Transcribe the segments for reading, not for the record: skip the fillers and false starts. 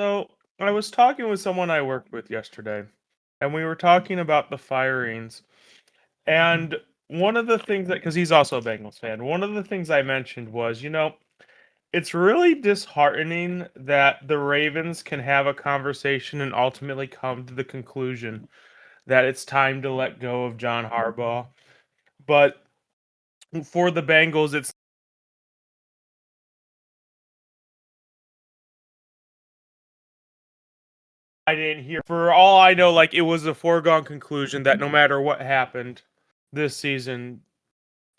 So I was talking with someone I worked with yesterday, and we were talking about the firings. And one of the things that, because he's also a Bengals fan, one of the things I mentioned was, it's really disheartening that the Ravens can have a conversation and ultimately come to the conclusion that it's time to let go of John Harbaugh. But for the Bengals, it's I didn't hear. For all I know, like it was a foregone conclusion that no matter what happened this season,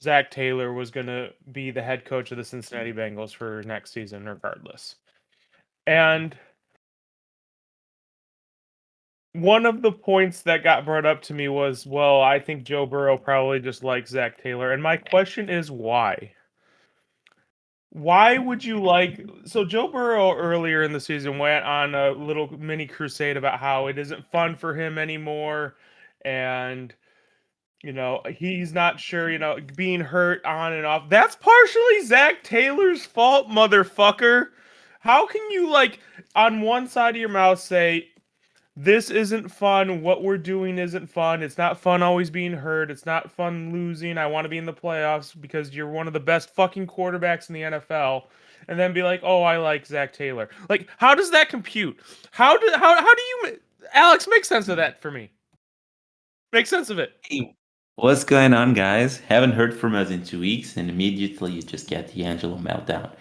Zach Taylor was going to be the head coach of the Cincinnati Bengals for next season, regardless. And one of the points that got brought up to me was, well, I think Joe Burrow probably just likes Zach Taylor. And my question is, why? Why would you like. So, Joe Burrow earlier in the season went on a little mini crusade about how it isn't fun for him anymore. And he's not sure, being hurt on and off. That's partially Zach Taylor's fault, motherfucker. How can you, on one side of your mouth say, this isn't fun, what we're doing isn't fun, it's not fun always being hurt, it's not fun losing, I want to be in the playoffs because you're one of the best fucking quarterbacks in the NFL, and then be like, oh, I like Zach Taylor. Like, how does that compute? How do you, Alex, make sense of that for me? Make sense of it. Hey, what's going on, guys? Haven't heard from us in 2 weeks, and immediately you just get the Angelo meltdown.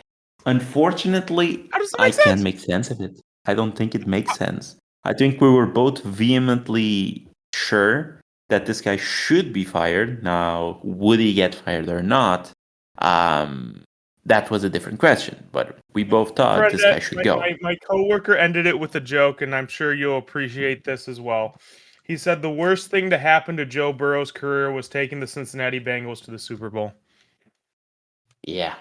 Unfortunately, How does it I make can't sense? make sense of it. I don't think it makes sense. I think we were both vehemently sure that this guy should be fired. Now, would he get fired or not? That was a different question, but we both thought this guy should go. My coworker ended it with a joke, and I'm sure you'll appreciate this as well. He said the worst thing to happen to Joe Burrow's career was taking the Cincinnati Bengals to the Super Bowl. Yeah,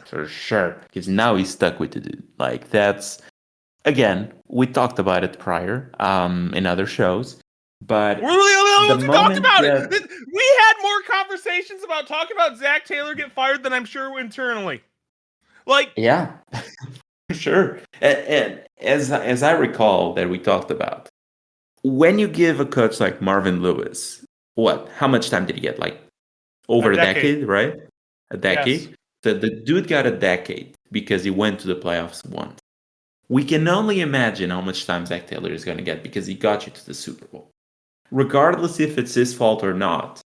for sure. Because now he's stuck with it. Like, that's again, we talked about it prior in other shows, but We're really the only the ones who talked moment about it. that We had more conversations about talking about Zach Taylor get fired than I'm sure internally. Like, yeah, sure. And as I recall that we talked about, when you give a coach like Marvin Lewis, what? How much time did he get? Like a over a decade. decade, right? A Yes. decade. So the dude got a decade because he went to the playoffs once. We can only imagine how much time Zach Taylor is going to get because he got you to the Super Bowl. Regardless if it's his fault or not,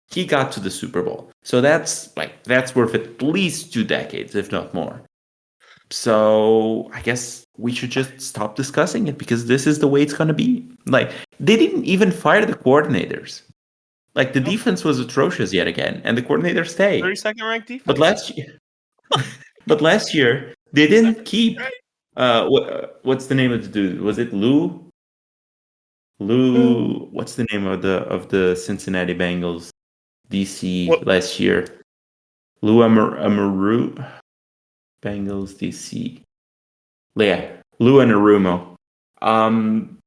he got to the Super Bowl. So that's worth at least 2 decades, if not more. So I guess we should just stop discussing it because this is the way it's gonna be. Like, they didn't even fire the coordinators. Like, the defense was atrocious yet again, and the coordinator stayed. 32nd ranked defense. But last year they didn't keep. What's the name of the dude? Was it Lou? What's the name of the Cincinnati Bengals DC What? last year? Lou Amaru, Bengals DC. Yeah, Lou Anarumo.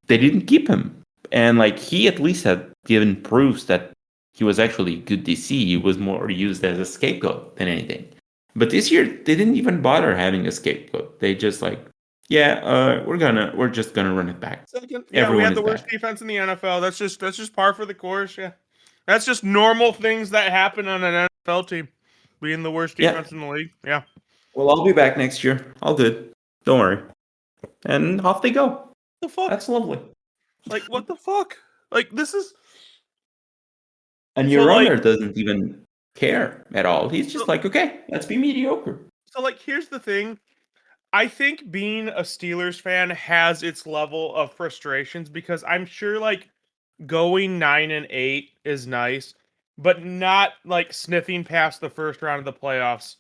They didn't keep him, and like he at least had given proofs that he was actually good DC. He was more used as a scapegoat than anything. But this year they didn't even bother having a scapegoat. They just like, yeah, we're just gonna run it back. Second, yeah, we Everyone had is the worst back. defense in the NFL. That's just par for the course. Yeah, that's just normal things that happen on an NFL team, being the worst Yeah. defense in the league. Yeah. Well, I'll be back next year. All good. Don't worry. And off they go. What the fuck? That's lovely. Like, what the fuck? Like, this is. And So, your like, owner doesn't even care at all. He's just like, okay, let's be mediocre. here's the thing. I think being a Steelers fan has its level of frustrations because I'm sure, like, going 9-8 is nice, but not like sniffing past the first round of the playoffs.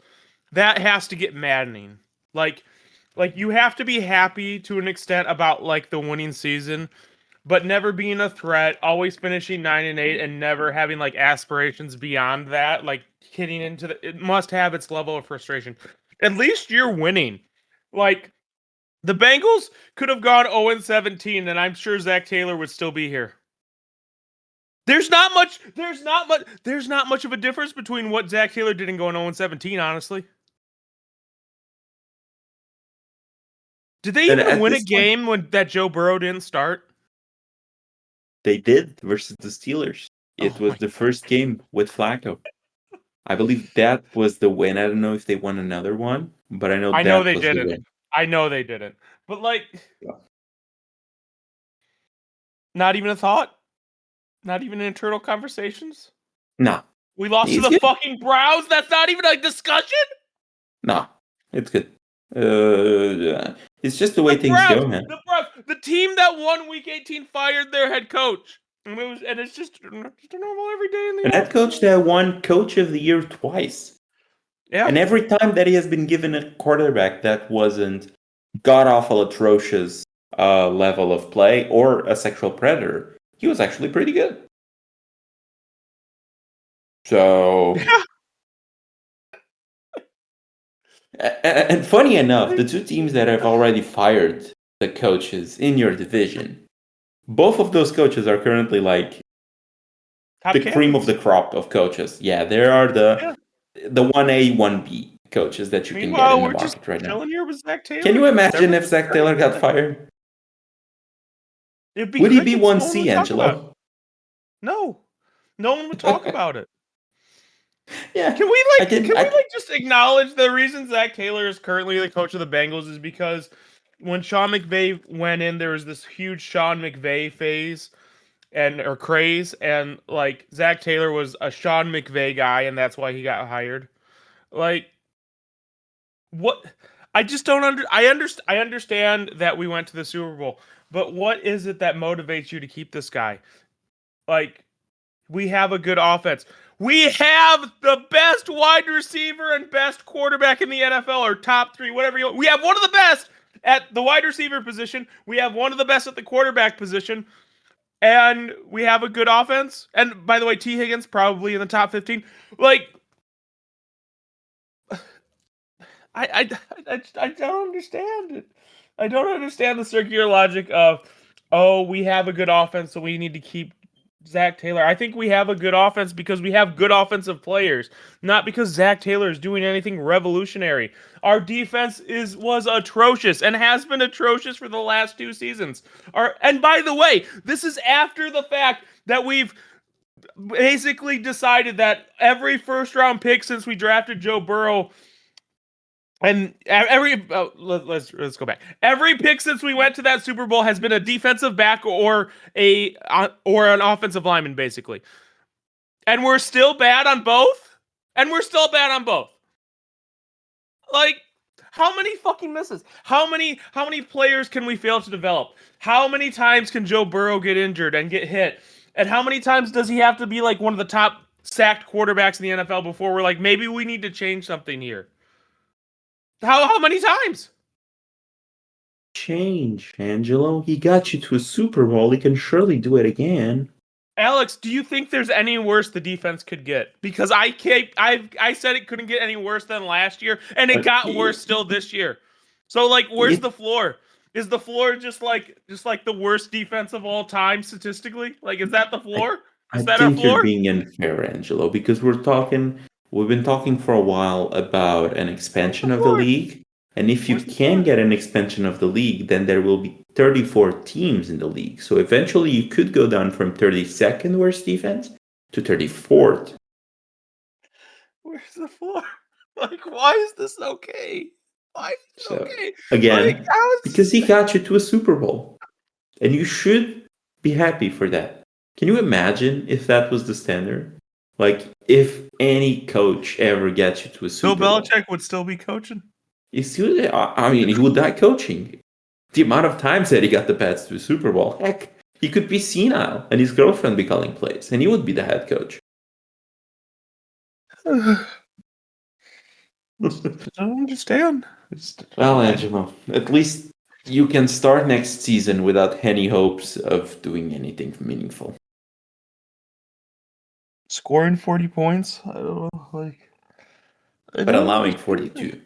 That has to get maddening. Like, you have to be happy to an extent about like the winning season, but never being a threat, always finishing 9-8, and never having like aspirations beyond that. Like hitting into it must have its level of frustration. At least you're winning. Like the Bengals could have gone 0-17, and I'm sure Zach Taylor would still be here. There's not much. There's not much of a difference between what Zach Taylor did and going 0-17. Honestly. Did they And even at win a this point, game when that Joe Burrow didn't start? they did versus the Steelers. It Oh was my! the first game with Flacco. I believe that was the win. I don't know if they won another one, but I know I know that they was the didn't. win. I know they didn't. But like, Yeah. not even a thought. Not even internal conversations. No, We lost to it's the good. fucking Browns. That's not even a discussion. No, it's good. It's just the way The things Browns, go, man. the team that won Week 18 fired their head coach, and it's just a normal every day in the An head coach office. that won Coach of the Year twice. Yeah, And every time that he has been given a quarterback that wasn't god awful atrocious level of play or a sexual predator, he was actually pretty good. So, yeah. and funny enough, the two teams that have already fired the coaches in your division, both of those coaches are currently like Top the cream of candidates. the crop of coaches. Yeah, there are Yeah. the 1A, 1B coaches that you can get in Meanwhile, the we're just market right now. chilling here with Zach Can Taylor. you imagine if Everything's Zach Taylor got great. fired? It'd be Would he be crickets. No one 1C, would talk about it. Angelo? No, no one would talk about it. Yeah, Can we I didn't. just acknowledge the reason Zach Taylor is currently the coach of the Bengals is because when Sean McVay went in, there was this huge Sean McVay phase or craze, and like Zach Taylor was a Sean McVay guy, and that's why he got hired. Like what? I just don't I understand that we went to the Super Bowl, but what is it that motivates you to keep this guy? Like we have a good offense. We have the best wide receiver and best quarterback in the NFL, or top three, whatever you want. We have one of the best at the wide receiver position. We have one of the best at the quarterback position. And we have a good offense. And by the way, T. Higgins probably in the top 15. Like, I don't understand it. I don't understand the circular logic of, oh, we have a good offense, so we need to keep Zach Taylor. I think we have a good offense because we have good offensive players, not because Zach Taylor is doing anything revolutionary. Our defense was atrocious and has been atrocious for the last 2 seasons. And by the way, this is after the fact that we've basically decided that every first round pick since we drafted Joe Burrow and let's go back. Every pick since we went to that Super Bowl has been a defensive back or an offensive lineman, basically. And we're still bad on both. Like, how many fucking misses? How many players can we fail to develop? How many times can Joe Burrow get injured and get hit? And how many times does he have to be like one of the top sacked quarterbacks in the NFL before we're like, maybe we need to change something here? How many times? Change, Angelo. He got you to a Super Bowl. He can surely do it again. Alex, do you think there's any worse the defense could get? Because I said it couldn't get any worse than last year, and it But got worse still this year. So like, where's it, the floor? Is the floor just like the worst defense of all time statistically? Like, is that the I, floor? I Is that our think you're floor? being unfair, Angelo, because we've been talking for a while about an Where's the expansion of the floor? league. And if you Where's the can floor? get an expansion of the league, then there will be 34 teams in the league. So eventually you could go down from 32nd worst defense to 34th. Where's the floor? Like, why is this okay? Why is it So okay? Like, again, how is because he got you to a Super Bowl. And you should be happy for that. Can you imagine if that was the standard? Like, if any coach ever gets you to a Bill Super Bowl, Belichick would still be coaching? you still, I mean, he would die coaching. The amount of times that he got the Pats to a Super Bowl, heck, he could be senile and his girlfriend be calling plays, and he would be the head coach. I don't understand. Well, Angelo, at least you can start next season without any hopes of doing anything meaningful. Scoring 40 points? I don't know. Like, I But don't allowing understand it. 42.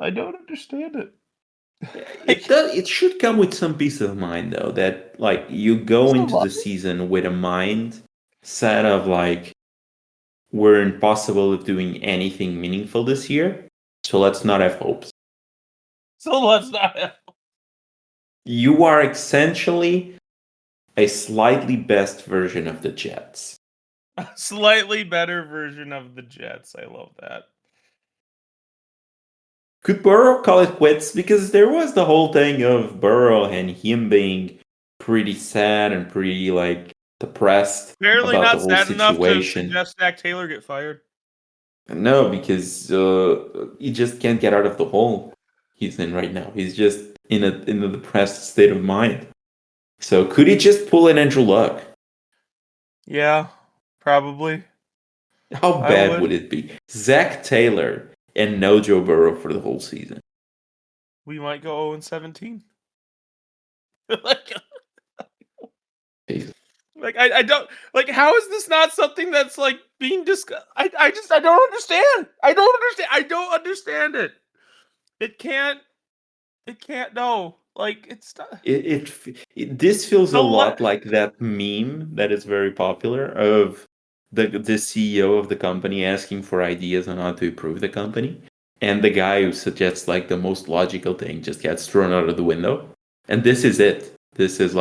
I don't understand it. It does. It should come with some peace of mind, though, that like you go So into the what? season with a mind set of like we're impossible of doing anything meaningful this year, so let's not have hopes. So let's not have You are essentially a slightly best version of the Jets. a slightly better version of the Jets. I love that. Could Burrow call it quits? Because there was the whole thing of Burrow and him being pretty sad and pretty depressed Apparently about the not whole sad enough to situation. suggest Zach Taylor get fired. No, because he just can't get out of the hole he's in right now. He's just in a depressed state of mind. So could he just pull an Andrew Luck? Yeah, probably. How I bad would. would it be? Zach Taylor and no Joe Burrow for the whole season. We might go 0-17. like, Jesus. I don't like. How is this not something that's like being discussed? I don't understand. I don't understand. I don't understand it. It can't. It can't. No. Like it's not. This feels a The lot like that meme that is very popular of the CEO of the company asking for ideas on how to improve the company, and the guy who suggests the most logical thing just gets thrown out of the window. And this is it. This is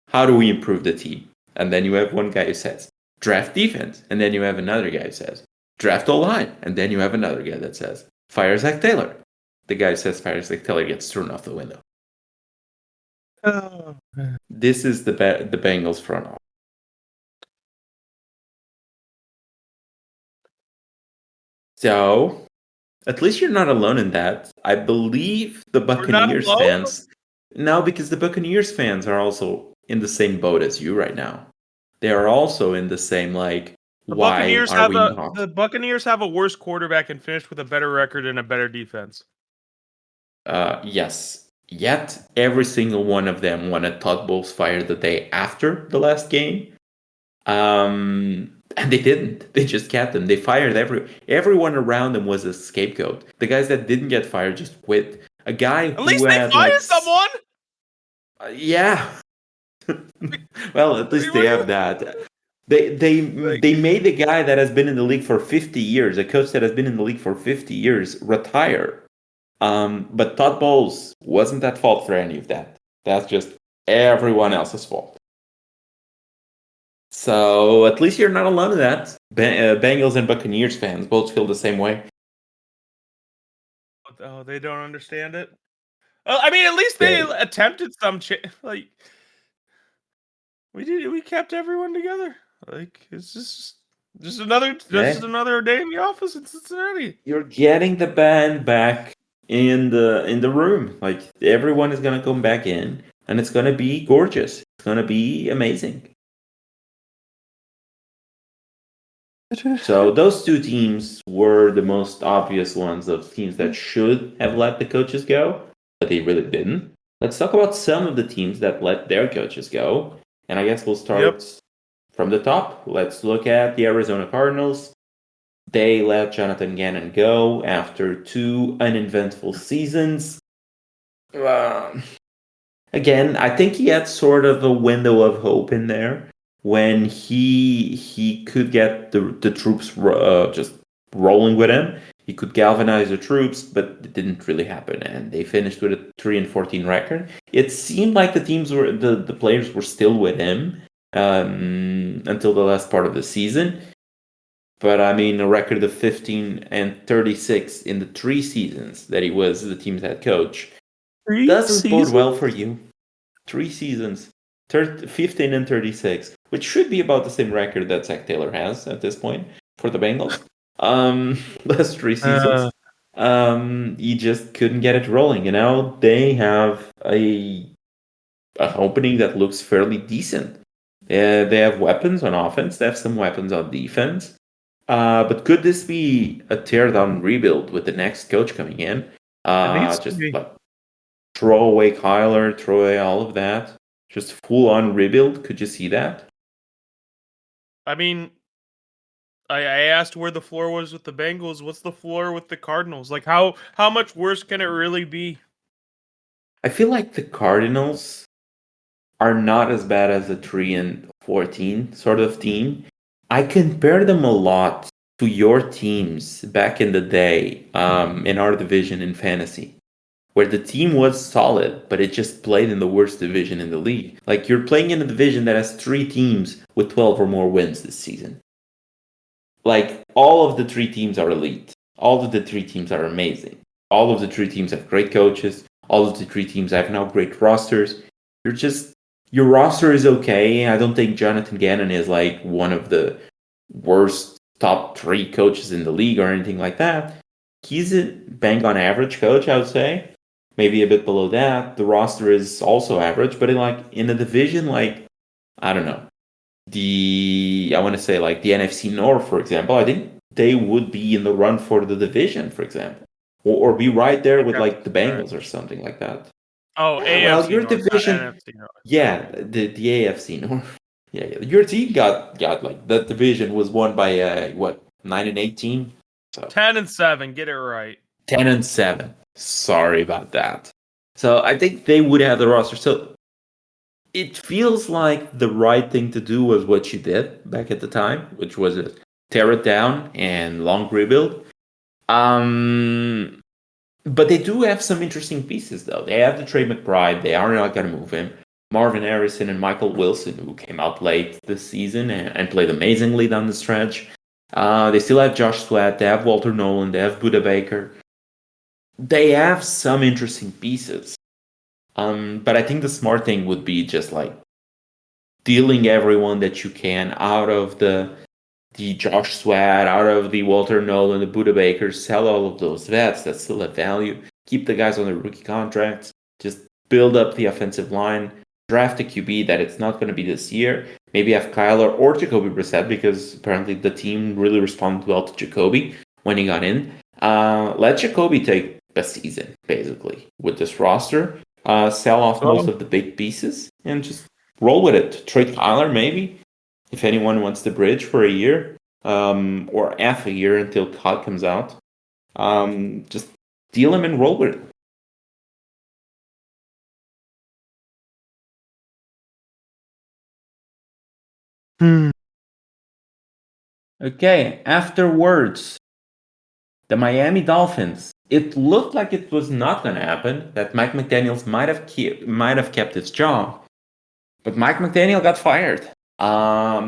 how do we improve the team? And then you have one guy who says draft defense, and then you have another guy who says draft O-line, and then you have another guy that says fire Zach Taylor. The guy who says fire Zach Taylor gets thrown off the window. Oh. This is the Bengals front office. So, at least you're not alone in that. I believe the We're not Buccaneers alone. fans. No, because the Buccaneers fans are also in the same boat as you right now. They are also in the same The why Buccaneers are have we a not? the Buccaneers have a worse quarterback and finished with a better record and a better defense. Yes. Yet every single one of them wanted Todd Bowles fired the day after the last game. And they didn't. They just kept him. They fired everyone around them was a scapegoat. The guys that didn't get fired just quit. A guy At who least they had fired someone. yeah. Well, at least they What do have that. They like? they made a guy that has been in the league for 50 years, a coach that has been in the league for 50 years, retire. But Todd Bowles wasn't at fault for any of that. That's just everyone else's fault. So at least you're not alone in that. Bengals and Buccaneers fans both feel the same way. Oh, they don't understand it. I mean, at least they They, attempted some. Like we did, we kept everyone together. Like it's just yeah, another day in the office in Cincinnati. you're getting the band back in the room. Like everyone is gonna come back in, and it's gonna be gorgeous. It's gonna be amazing. So those two teams were the most obvious ones of teams that should have let the coaches go, but they really didn't. Let's talk about some of the teams that let their coaches go. And I guess we'll Yep. start from the top. Let's look at the Arizona Cardinals. They let Jonathan Gannon go after 2 uneventful seasons. Uh, Again, I think he had sort of a window of hope in there when he could get the troops just rolling with him. He could galvanize the troops, but it didn't really happen, and they finished with a 3-14 record. It seemed like the players were still with him until the last part of the season. But I mean, a record of 15-36 in the 3 seasons that he was the team's head coach Three doesn't bode seasons. well for you. 3 seasons, 15-36, which should be about the same record that Zach Taylor has at this point for the Bengals. Last 3 seasons. He just couldn't get it rolling. They have a opening that looks fairly decent. They have weapons on offense. They have some weapons on defense. But could this be a teardown rebuild with the next coach coming in? It needs to Just be. throw away Kyler, throw away all of that. Just full on rebuild. Could you see that? I mean, I asked where the floor was with the Bengals. What's the floor with the Cardinals? Like how much worse can it really be? I feel like the Cardinals are not as bad as a 3-14 sort of team. I compare them a lot to your teams back in the day in our division in fantasy. where the team was solid, but it just played in the worst division in the league. Like you're playing in a division that has 3 teams with 12 or more wins this season. Like all of the 3 teams are elite. All of the 3 teams are amazing. All of the 3 teams have great coaches. All of the 3 teams have now great rosters. Your roster is okay. I don't think Jonathan Gannon is like one of the worst top 3 coaches in the league or anything like that. He's a bang on average coach, I would say. Maybe a bit below that. The roster is also average, but in a division like, I don't know, I want to say like the NFC North, for example, I think they would be in the run for the division, for example, or be right there with like the Bengals or something like that. Oh, Yeah, well, AFC your North, not division, NFC North. yeah, the AFC North, yeah, your team got like that division was won by what 9-8 team, so 10-7, get it right. 10-7. Sorry about that. So I think they would have the roster. So it feels like the right thing to do was what you did back at the time, which was tear it down and long rebuild. But they do have some interesting pieces, though. They have the Trey McBride. They are not going to move him. Marvin Harrison and Michael Wilson, who came out late this season and played amazingly down the stretch. They still have Josh Sweat. They have Walter Nolan. They have Buda Baker. They have some interesting pieces. But I think the smart thing would be just like dealing everyone that you can out of the Josh Sweat, out of the Walter Nolan, the Buda Bakers, sell all of those vets that still have value, keep the guys on their rookie contracts, just build up the offensive line, draft a QB that it's not going to be this year, maybe have Kyler or Jacoby Brissett because apparently the team really responded well to Jacoby when he got in. Let Jacoby take a season, basically, with this roster, sell off most of the big pieces, and just roll with it. Trade Kyler, maybe, if anyone wants the bridge for a year, or half a year until COD comes out. Just deal him and roll with it. Okay, afterwards, the Miami Dolphins. It looked like it was not going to happen, that Mike McDaniels might have kept his job. But Mike McDaniel got fired. I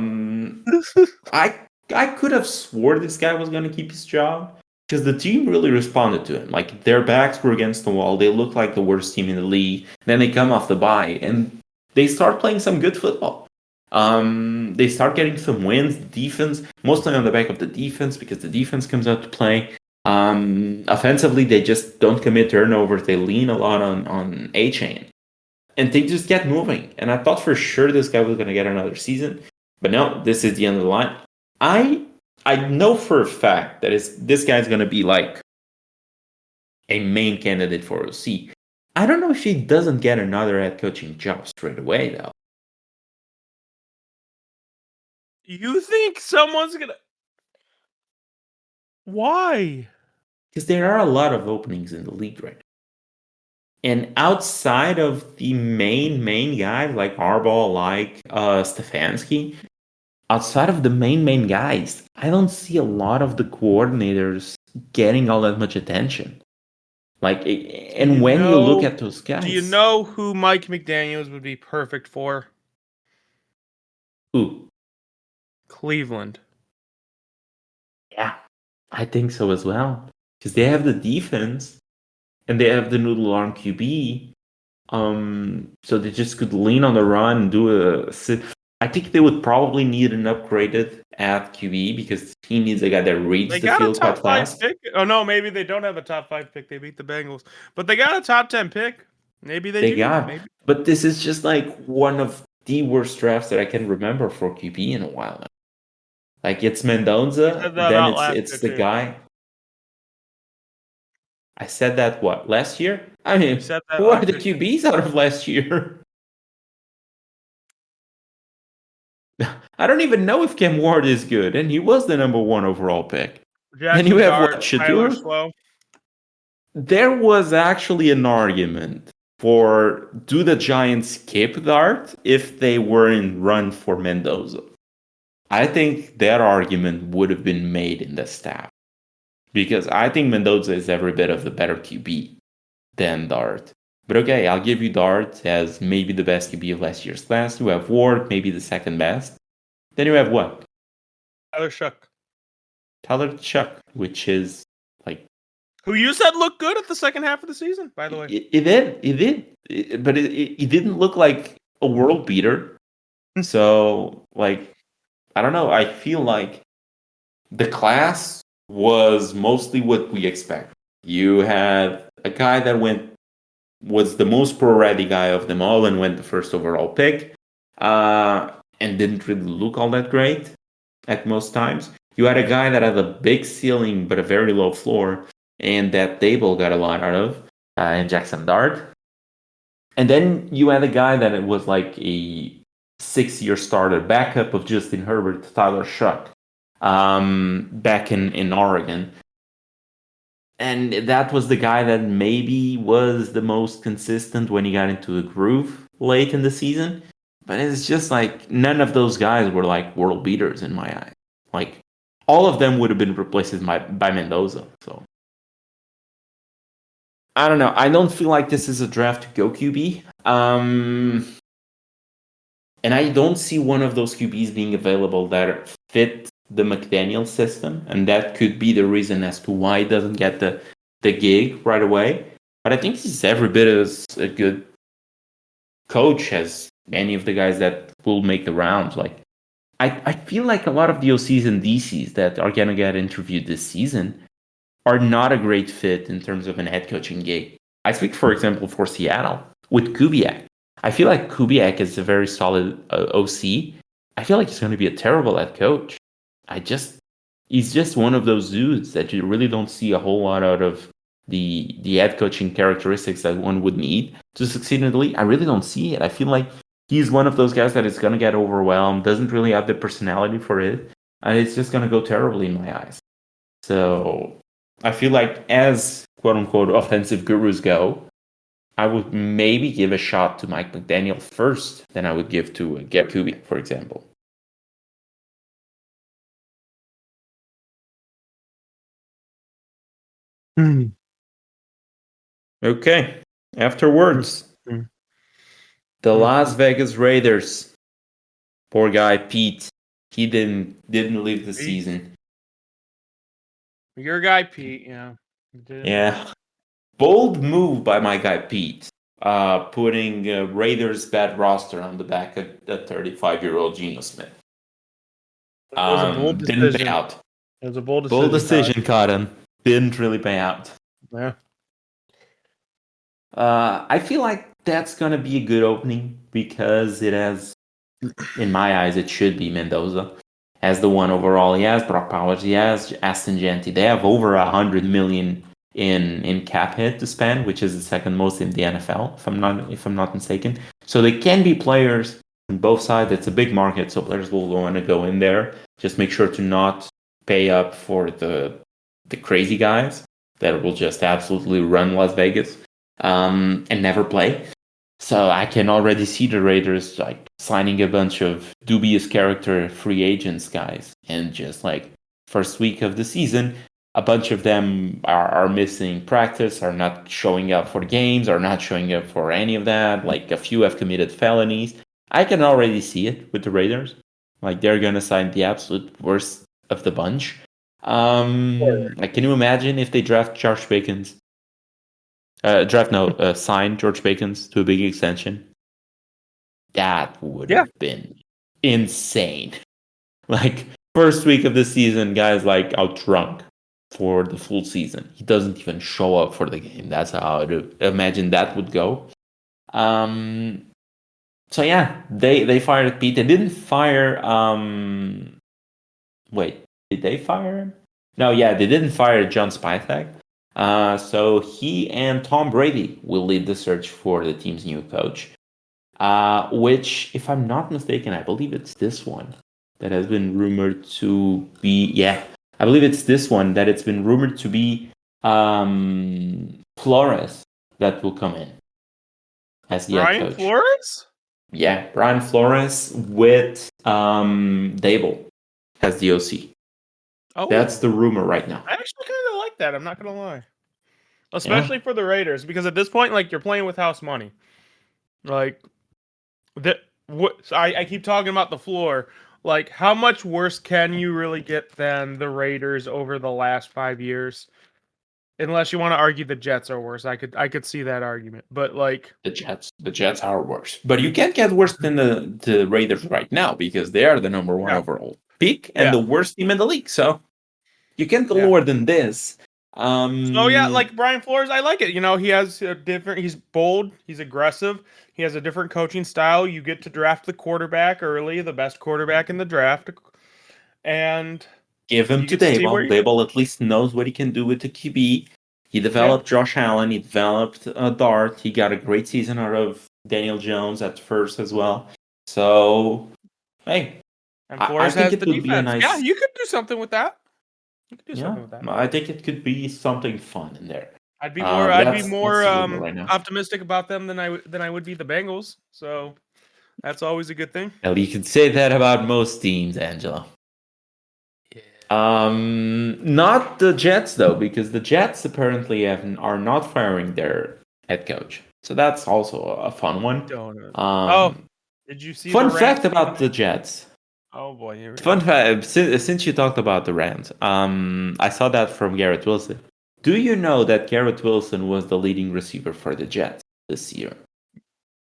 could have swore this guy was going to keep his job because the team really responded to him. Like their backs were against the wall. They looked like the worst team in the league. Then they come off the bye and they start playing some good football. They start getting some wins. Defense, mostly on the back of the defense because the defense comes out to play. Offensively, they just don't commit turnovers. They lean a lot on A-Chain. And they just get moving. And I thought for sure this guy was going to get another season. But no, this is the end of the line. I know for a fact that this guy's going to be like a main candidate for OC. I don't know if he doesn't get another head coaching job straight away, though. You think someone's going to... Why? Because there are a lot of openings in the league right now. And outside of the main guys like Harbaugh, like Stefanski, outside of the main guys, I don't see a lot of the coordinators getting all that much attention. Like, and when you look at those guys, do you know who Mike McDaniels would be perfect for? Who? Cleveland. Yeah, I think so as well. Because they have the defense and they have the noodle arm QB. So they just could lean on the run and do I think they would probably need an upgraded at QB because the team needs a guy that reads the field quite fast. Pick. Oh no, maybe they don't have a top 5 pick. They beat the Bengals, but they got a top 10 pick. Maybe they do. Maybe. But this is just like one of the worst drafts that I can remember for QB in a while now. Like it's Mendoza, then it's the guy. I said that what last year? I mean, who are the QBs out of last year? I don't even know if Cam Ward is good, and he was the number 1 overall pick. And you have what, Shadur? There was actually an argument for do the Giants skip Dart if they were in run for Mendoza. I think that argument would have been made in the staff. Because I think Mendoza is every bit of the better QB. than Dart. But okay, I'll give you Dart as maybe the best QB of last year's class. You have Ward, maybe the second best. Then you have what? Tyler Shuck. Tyler Chuck, which is like Who you said looked good at the second half of the season, by the way. it did, but it didn't look like a world beater. So like I don't know. I feel like the class was mostly what we expect. You had a guy that was the most pro ready guy of them all and went the first overall pick, and didn't really look all that great at most times. You had a guy that had a big ceiling but a very low floor, and that Dable got a lot out of, in Jackson Dart. And then you had a guy that it was like a 6-year starter, backup of Justin Herbert, Tyler Shuck, back in Oregon. And that was the guy that maybe was the most consistent when he got into the groove late in the season. But it's just like none of those guys were like world beaters in my eyes. Like all of them would have been replaced by Mendoza. So I don't know. I don't feel like this is a draft to go QB. And I don't see one of those QBs being available that fit the McDaniel system, and that could be the reason as to why he doesn't get the gig right away. But I think he's every bit as a good coach as any of the guys that will make the rounds. Like I feel like a lot of the OCs and DCs that are gonna get interviewed this season are not a great fit in terms of an head coaching gig. I speak, for example, for Seattle with Kubiak. I feel like Kubiak is a very solid OC. I feel like he's going to be a terrible head coach. He's just one of those dudes that you really don't see a whole lot out of the head coaching characteristics that one would need to succeed in the league. I really don't see it. I feel like he's one of those guys that is going to get overwhelmed, doesn't really have the personality for it, and it's just going to go terribly in my eyes. So I feel like as quote unquote offensive gurus go, I would maybe give a shot to Mike McDaniel first than I would give to Garrett Kubiak, for example. Okay. Afterwards, the Las Vegas Raiders. Poor guy Pete. He didn't leave the season. Your guy Pete, yeah. Yeah. Bold move by my guy Pete. Putting Raiders bad roster on the back of the 35-year-old Geno Smith. It was a bold decision. Didn't pay out. It was a bold decision. Bold decision, Cotton. Didn't really pay out. Yeah. I feel like that's gonna be a good opening because it has, in my eyes, it should be Mendoza as the one overall. He has Brock Powers. He has Aston Genty. They have over $100 million in cap hit to spend, which is the second most in the NFL, if I'm not mistaken. So they can be players on both sides. It's a big market, so players will want to go in there. Just make sure to not pay up for the crazy guys that will just absolutely run Las Vegas and never play. So I can already see the Raiders like signing a bunch of dubious character free agents guys, and just like first week of the season, a bunch of them are missing practice, are not showing up for games, are not showing up for any of that. Like a few have committed felonies. I can already see it with the Raiders. Like they're gonna sign the absolute worst of the bunch. Like, can you imagine if they draft George Bacon's? Sign George Bacon's to a big extension. That would have been insane. Like first week of the season, guys like out drunk for the full season. He doesn't even show up for the game. That's how I'd imagine that would go. So yeah, they fired Pete. They didn't fire. Wait, did they fire him? No, yeah, they didn't fire John Spytek. So he and Tom Brady will lead the search for the team's new coach. Which, if I'm not mistaken, I believe it's this one that has been rumored to be. Yeah, I believe it's this one that it's been rumored to be Flores that will come in as the head coach. Brian Flores? Yeah, Brian Flores with Dable as the OC. Oh, that's the rumor right now. I actually kind of like that. I'm not gonna lie. especially for the Raiders, because at this point, like, you're playing with house money. Like, I keep talking about the floor. Like, how much worse can you really get than the Raiders over the last 5 years? Unless you want to argue the Jets are worse, I could see that argument. But like The Jets are worse, but you can't get worse than the Raiders right now because they are the number one yeah, overall pick and yeah, the worst team in the league. So you can't go yeah. lower than this. So yeah, like Brian Flores, I like it. You know, he has a different. He's bold. He's aggressive. He has a different coaching style. You get to draft the quarterback early, the best quarterback in the draft, and Give him you to get to see where Dayball. you go. Dayball at least knows what he can do with the QB. He Yeah, developed Josh Allen. He developed Dart. He got a great season out of Daniel Jones at first as well. So, hey, and I Flores think has it the would be a defense. Yeah, nice, you could do something with that. You could do yeah, something with that. I think it could be something fun in there. I'd be That's more the rumor right now. optimistic about them than I would be the Bengals. So that's always a good thing. Well, you can say that about most teams, Angelo. Yeah. Not the Jets though, because the Jets apparently are not firing their head coach. So that's also a fun one. Don't. Oh, Um, did you see the Fun rant? fact about the Jets. Oh boy, here we Fun go. fact, since you talked about the Rams, I saw that from Garrett Wilson. Do you know that Garrett Wilson was the leading receiver for the Jets this year?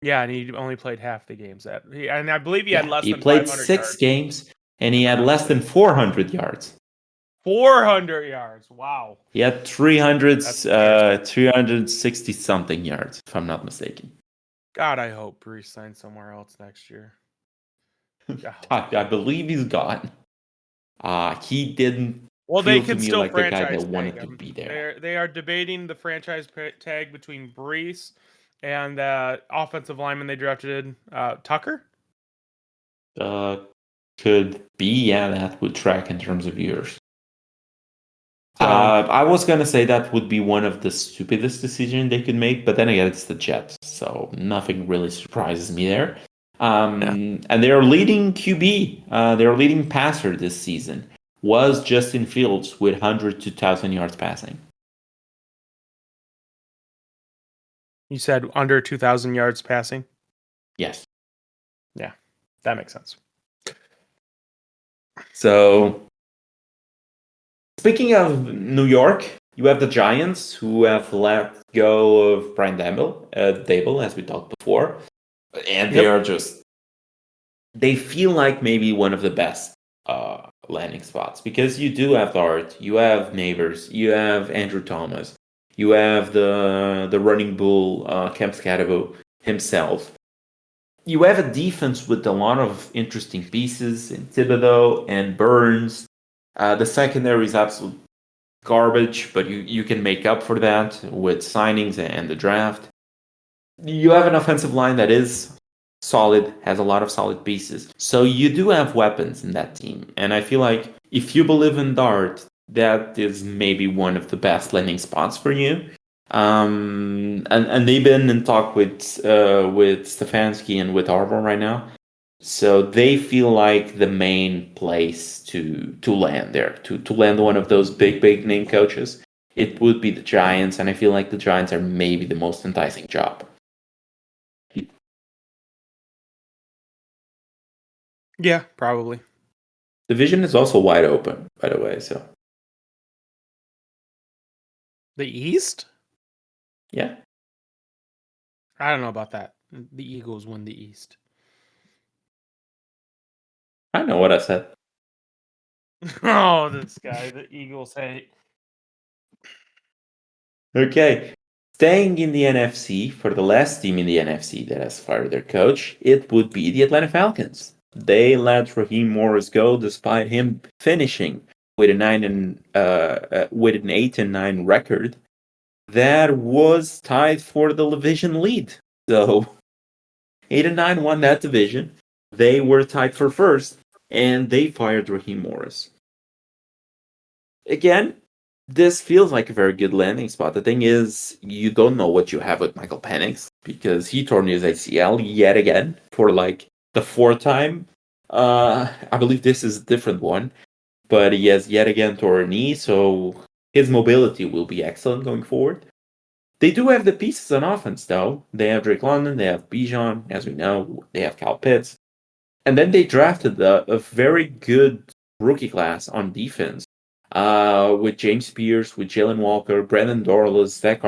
Yeah, and he only played half the games and I believe he had Yeah, less he than played 500 six yards, games and he if I'm had not less than mistaken. 400 yards. 400 yards. Wow, He had 300, that's embarrassing. 360 something yards, if I'm not mistaken. God, I hope Brees signs somewhere else next year. God. I believe he's gone. He didn't Well, they feel to can me still like the guy franchise that tag wanted to him. be there. They are debating the franchise tag between Brees and offensive lineman they drafted, Tucker. Uh, could be, yeah, that would track in terms of years. So I was gonna say that would be one of the stupidest decisions they could make, but then again, it's the Jets, so nothing really surprises me there. yeah, And their leading QB, their leading passer this season was Justin Fields with 100 to 1,000 yards passing. you said under 2,000 yards passing. Yes. Yeah, that makes sense. So, speaking of New York, you have the Giants who have let go of Brian Dable, as we talked before, and they Yep. are just they feel like maybe one of the best landing spots because you do have Dart, you have Neighbors, you have Andrew Thomas, you have the running bull Kemp Scadabo himself. You have a defense with a lot of interesting pieces in Thibodeau and Burns. The secondary is absolute garbage, but you can make up for that with signings and the draft. You have an offensive line that is solid, has a lot of solid pieces. So you do have weapons in that team. And I feel like if you believe in Dart, that is maybe one of the best landing spots for you. And they've been in talk with Stefanski and with Arbor right now. So they feel like the main place to land there, to land one of those big name coaches. It would be the Giants, and I feel like the Giants are maybe the most enticing job. Yeah, probably. Division is also wide open, by the way. So The East? yeah, I don't know about that. The Eagles win the East. I know what I said. Oh, this guy, the Eagles hate. Okay, staying in the NFC for the last team in the NFC that has fired their coach, it would be the Atlanta Falcons. They let Raheem Morris go despite him finishing with with an 8-9 record that was tied for the division lead. So 8-9 won that division. They were tied for first, and they fired Raheem Morris. Again, this feels like a very good landing spot. The thing is, you don't know what you have with Michael Penix because he tore his ACL yet again for like the fourth time. I believe this is a different one, but he has yet again tore a knee, so his mobility will be excellent going forward. They do have the pieces on offense, though. They have Drake London, they have Bijan, as we know, they have Kyle Pitts. And then they drafted a very good rookie class on defense with James Pierce, with Jalen Walker, Brandon Dorlus, Zach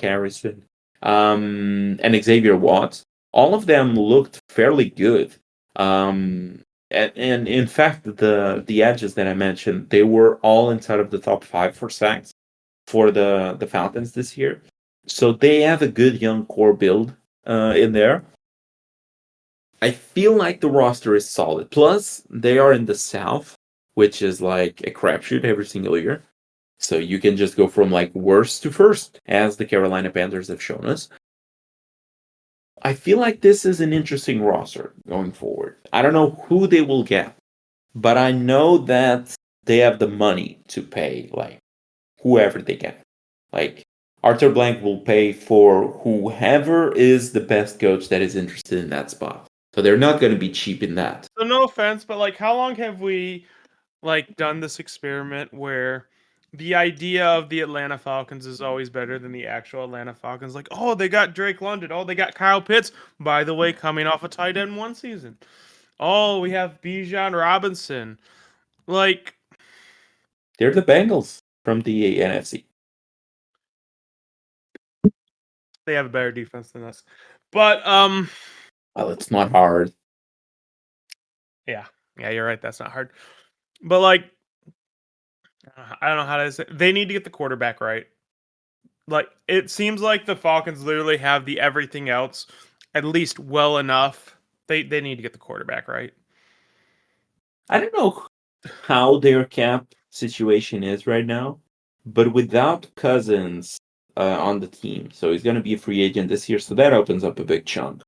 Harrison, and Xavier Watts. All of them looked fairly good. And in fact, the edges that I mentioned, they were all inside of the top 5 for sacks for the Falcons this year. So they have a good young core build in there. I feel like the roster is solid. Plus, they are in the South, which is like a crapshoot every single year. So you can just go from like worst to first, as the Carolina Panthers have shown us. I feel like this is an interesting roster going forward. I don't know who they will get, but I know that they have the money to pay like whoever they get. Like Arthur Blank will pay for whoever is the best coach that is interested in that spot. So they're not going to be cheap in that. So no offense, but like, how long have we like done this experiment where the idea of the Atlanta Falcons is always better than the actual Atlanta Falcons? Like, oh, they got Drake London. Oh, they got Kyle Pitts. By the way, coming off a tight end one season. Oh, we have Bijan Robinson. Like, They're the Bengals from the NFC. they have a better defense than us. But Well, it's not hard. yeah, you're right. That's not hard. But like, I don't know how to say. They need to get the quarterback right. Like, it seems like the Falcons literally have the everything else at least well enough. They need to get the quarterback right. I don't know how their cap situation is right now, but without Cousins on the team, so he's going to be a free agent this year, so that opens up a big chunk.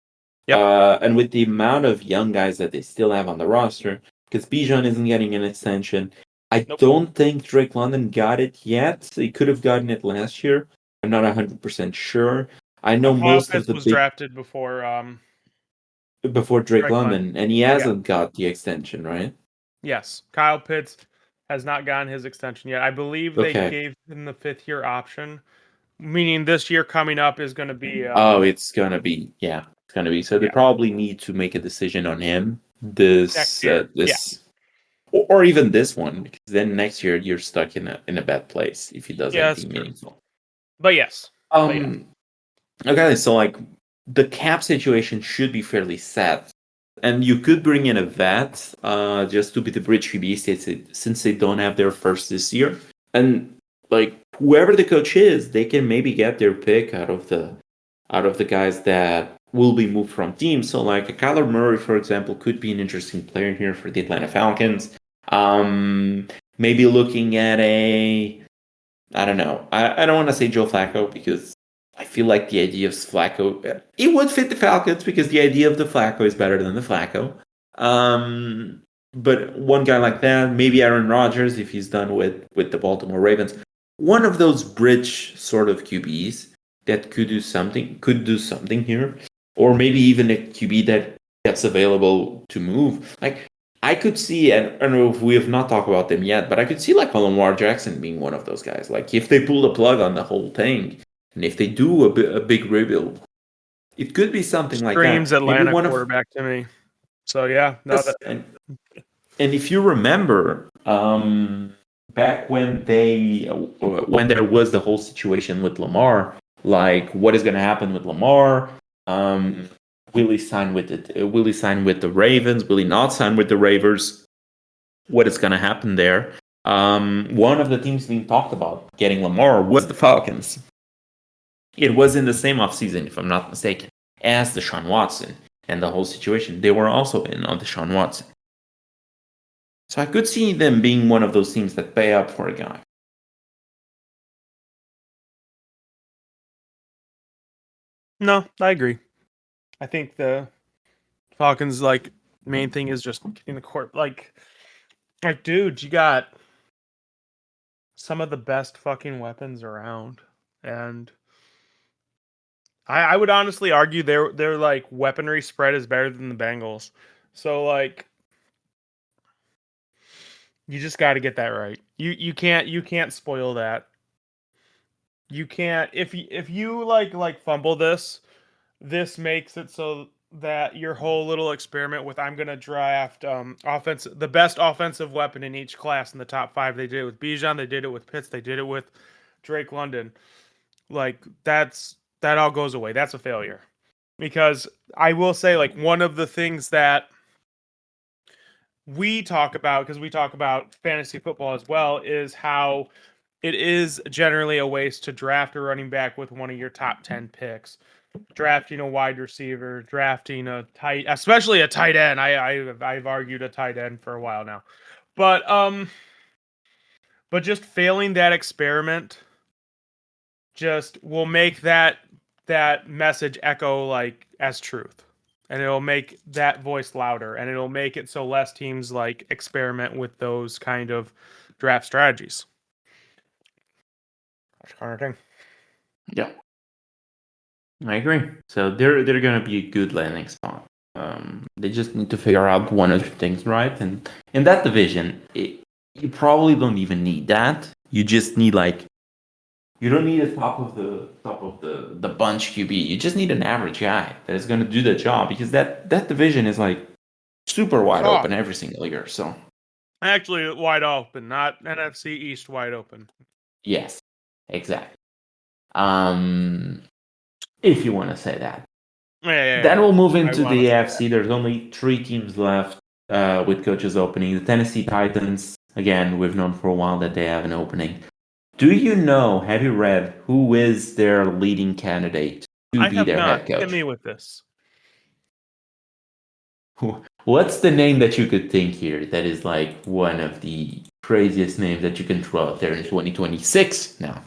Yep. And with the amount of young guys that they still have on the roster, because Bijan isn't getting an extension, I Nope. don't think Drake London got it yet. He could have gotten it last year. I'm not 100% sure. I know Kyle most of Pitts the was big drafted before Drake Drake London. London, and he Yeah. hasn't got the extension, right? Yes. Kyle Pitts has not gotten his extension yet. I believe they Okay. gave him the 5th-year option, meaning this year coming up is going to be Oh, it's gonna be it's gonna be. So they yeah, probably need to make a decision on him next this year. Yeah. this or even this one, because then next year you're stuck in a bad place if he does Yeah, that's anything true. meaningful. But yes. Um. Okay, so like the cap situation should be fairly set, and you could bring in a vet, just to be the bridge QB since they don't have their first this year, and like whoever the coach is, they can maybe get their pick out of the guys that will be moved from teams. So like a Kyler Murray, for example, could be an interesting player here for the Atlanta Falcons. Maybe looking at I don't know. I don't want to say Joe Flacco because I feel like the idea of Flacco, it would fit the Falcons because the idea of the Flacco is better than the Flacco. But one guy like that, maybe Aaron Rodgers if he's done with the Baltimore Ravens, one of those bridge sort of QBs that could do something here, or maybe even a QB that gets available to move. Like I could see, and I don't know if we have not talked about them yet, but I could see like Lamar Jackson being one of those guys. Like if they pull the plug on the whole thing, and if they do a big rebuild, it could be something like that. Screams Maybe Atlanta one of quarterback to me. So yeah, no, us, and if you remember, back when there was the whole situation with Lamar, like what is going to happen with Lamar? Will he sign with it? Will he sign with the Ravens? Will he not sign with the Ravens? What is going to happen there? One of the teams being talked about getting Lamar was the Falcons. It was in the same offseason, if I'm not mistaken, as Deshaun Watson and the whole situation. They were also in on Deshaun Watson. So I could see them being one of those teams that pay up for a guy. no, I agree. I think the Falcons like main thing is just getting the court like dude, you got some of the best fucking weapons around. And I would honestly argue their like weaponry spread is better than the Bengals. So like you just got to get that right. You can't spoil that. You can't if you like fumble this, this makes it so that your whole little experiment with I'm gonna draft the best offensive weapon in each class in the top five. They did it with Bijan, they did it with Pitts, they did it with Drake London. Like that all goes away. That's a failure. Because I will say, like, one of the things that we talk about, because we talk about fantasy football as well, is how it is generally a waste to draft a running back with one of your top 10 picks. Drafting a wide receiver, drafting a tight, especially a tight end. I've argued a tight end for a while now. But just failing that experiment just will make that message echo like as truth, and it'll make that voice louder, and it'll make it so less teams like experiment with those kind of draft strategies. That's kind of thing. Yeah, I agree. So they're gonna be a good landing spot. They just need to figure out one or two things right, and in that division, you probably don't even need that. You just need like you don't need a top of the bunch QB. You just need an average guy that is going to do the job because that division is like super wide Oh, open every single year. So actually, wide open, not NFC East wide open. yes, exactly. Um, if you want to say that. Yeah. Then we'll move I into want to the say AFC. There's only 3 teams left with coaches opening. The Tennessee Titans, again, we've known for a while that they have an opening. Do you know, have you read who is their leading candidate to I be have their not. head Hit coach? me with this. What's the name that you could think here that is like one of the craziest names that you can throw out there in 2026 now?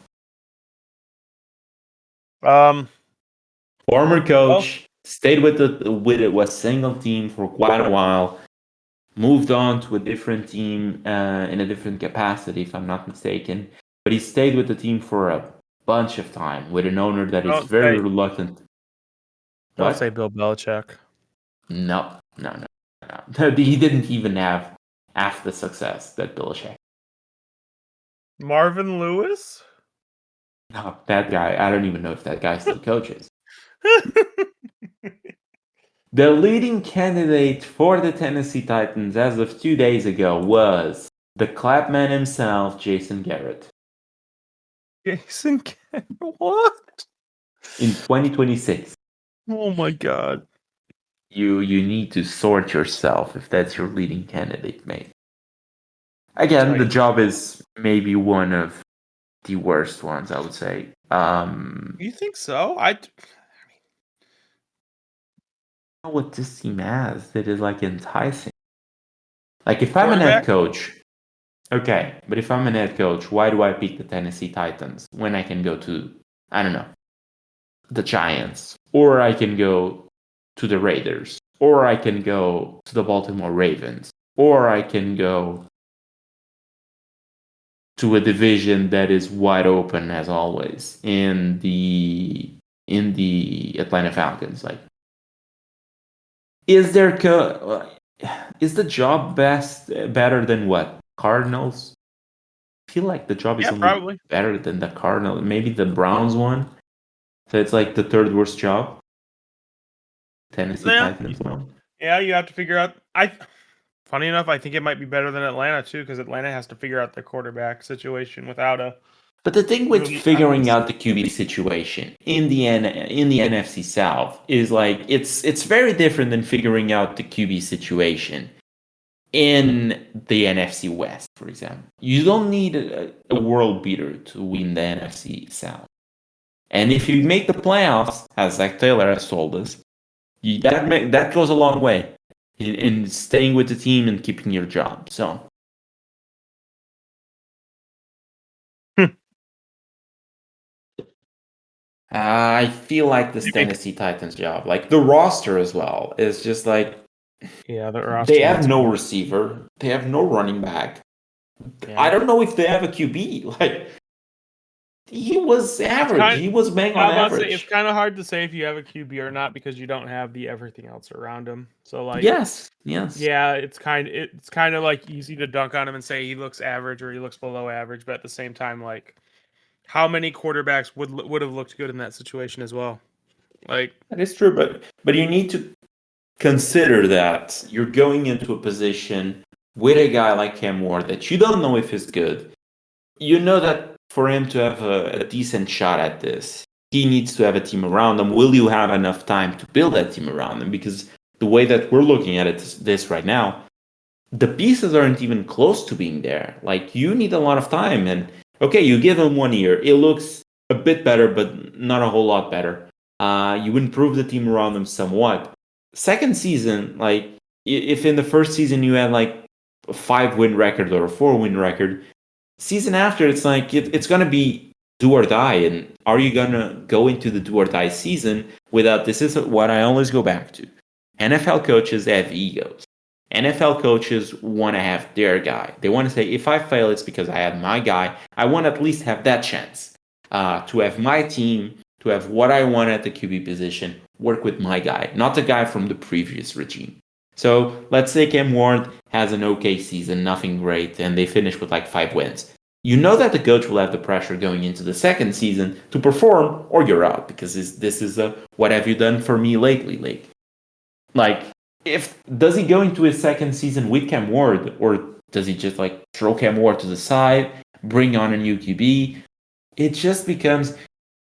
Um. Former Well, coach, stayed with a single team for quite a while, moved on to a different team in a different capacity, if I'm not mistaken. But he stayed with the team for a bunch of time with an owner that is don't very say reluctant. don't say What? Bill Belichick. No. He didn't even have half the success that Belichick. Marvin Lewis. No, that guy, I don't even know if that guy still coaches. The leading candidate for the Tennessee Titans as of 2 days ago was the clapman himself, Jason Garrett. Jason. What? In 2026, Oh my god. you need to sort yourself if that's your leading candidate, mate. Again, the job is maybe one of the worst ones, I would say. You think so? Know what this team has that is like enticing. Like if I'm an head Quarterback. coach, okay, but if I'm an head coach, why do I pick the Tennessee Titans when I can go to, I don't know, the Giants, or I can go to the Raiders, or I can go to the Baltimore Ravens, or I can go to a division that is wide open as always in the Atlanta Falcons. Like, is there is the job better than what Cardinals? I feel like the job is Yeah, only probably. better than the Cardinals. Maybe the Browns one. So it's like the third worst job. Tennessee Yeah. Titans one. Yeah, you have to figure out. Funny enough, I think it might be better than Atlanta too, because Atlanta has to figure out their quarterback situation without a But the thing with really figuring obvious. out the QB situation in the NFC South is like it's very different than figuring out the QB situation in the NFC West, for example. You don't need a world beater to win the NFC South. And if you make the playoffs, as Zach Taylor has told us, that goes a long way in staying with the team and keeping your job. So I feel like this Tennessee Titans job, like the roster as well, is just like Yeah, the they roster have needs no more. receiver, they have no running back. I Yeah, don't know if they have a QB. Like he was it's average, kind. he was bang on I'm about to say it's average. kind of hard to say if you have a QB or not because you don't have the everything else around him. So like, Yes. yeah, it's kind of like easy to dunk on him and say he looks average or he looks below average, but at the same time, like, how many quarterbacks would have looked good in that situation as well? Like, That is true, but you need to consider that you're going into a position with a guy like Cam Ward that you don't know if he's good. You know that for him to have a decent shot at this, he needs to have a team around him. Will you have enough time to build that team around him? Because the way that we're looking at it, this right now, the pieces aren't even close to being there. Like, you need a lot of time. And okay, you give him 1 year. It looks a bit better, but not a whole lot better. You improve the team around him somewhat. Second season, like, if in the first season you had like a 5-win record or a 4-win record, season after it's like it's gonna be do or die. And are you gonna go into the do or die season without? This is what I always go back to. NFL coaches have egos. NFL coaches want to have their guy. They want to say, if I fail, it's because I had my guy. I want to at least have that chance to have my team, to have what I want at the QB position, work with my guy, not the guy from the previous regime. So let's say Cam Ward has an okay season, nothing great, and they finish with like 5 wins. You know that the coach will have the pressure going into the second season to perform, or you're out, because this is a what have you done for me lately league. Like, if does he go into his second season with Cam Ward, or does he just like throw Cam Ward to the side, bring on a new QB? It just becomes,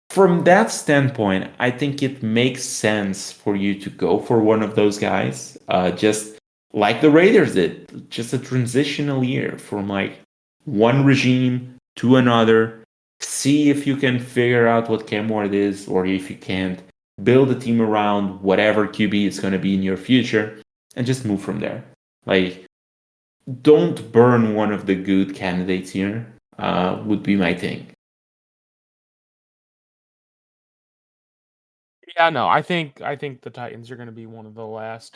from that standpoint, I think it makes sense for you to go for one of those guys, just like the Raiders did, just a transitional year from like one regime to another. See if you can figure out what Cam Ward is, or if you can't, build a team around whatever QB is going to be in your future, and just move from there. Like, don't burn one of the good candidates here. Would be my thing. yeah, no, I think the Titans are going to be one of the last.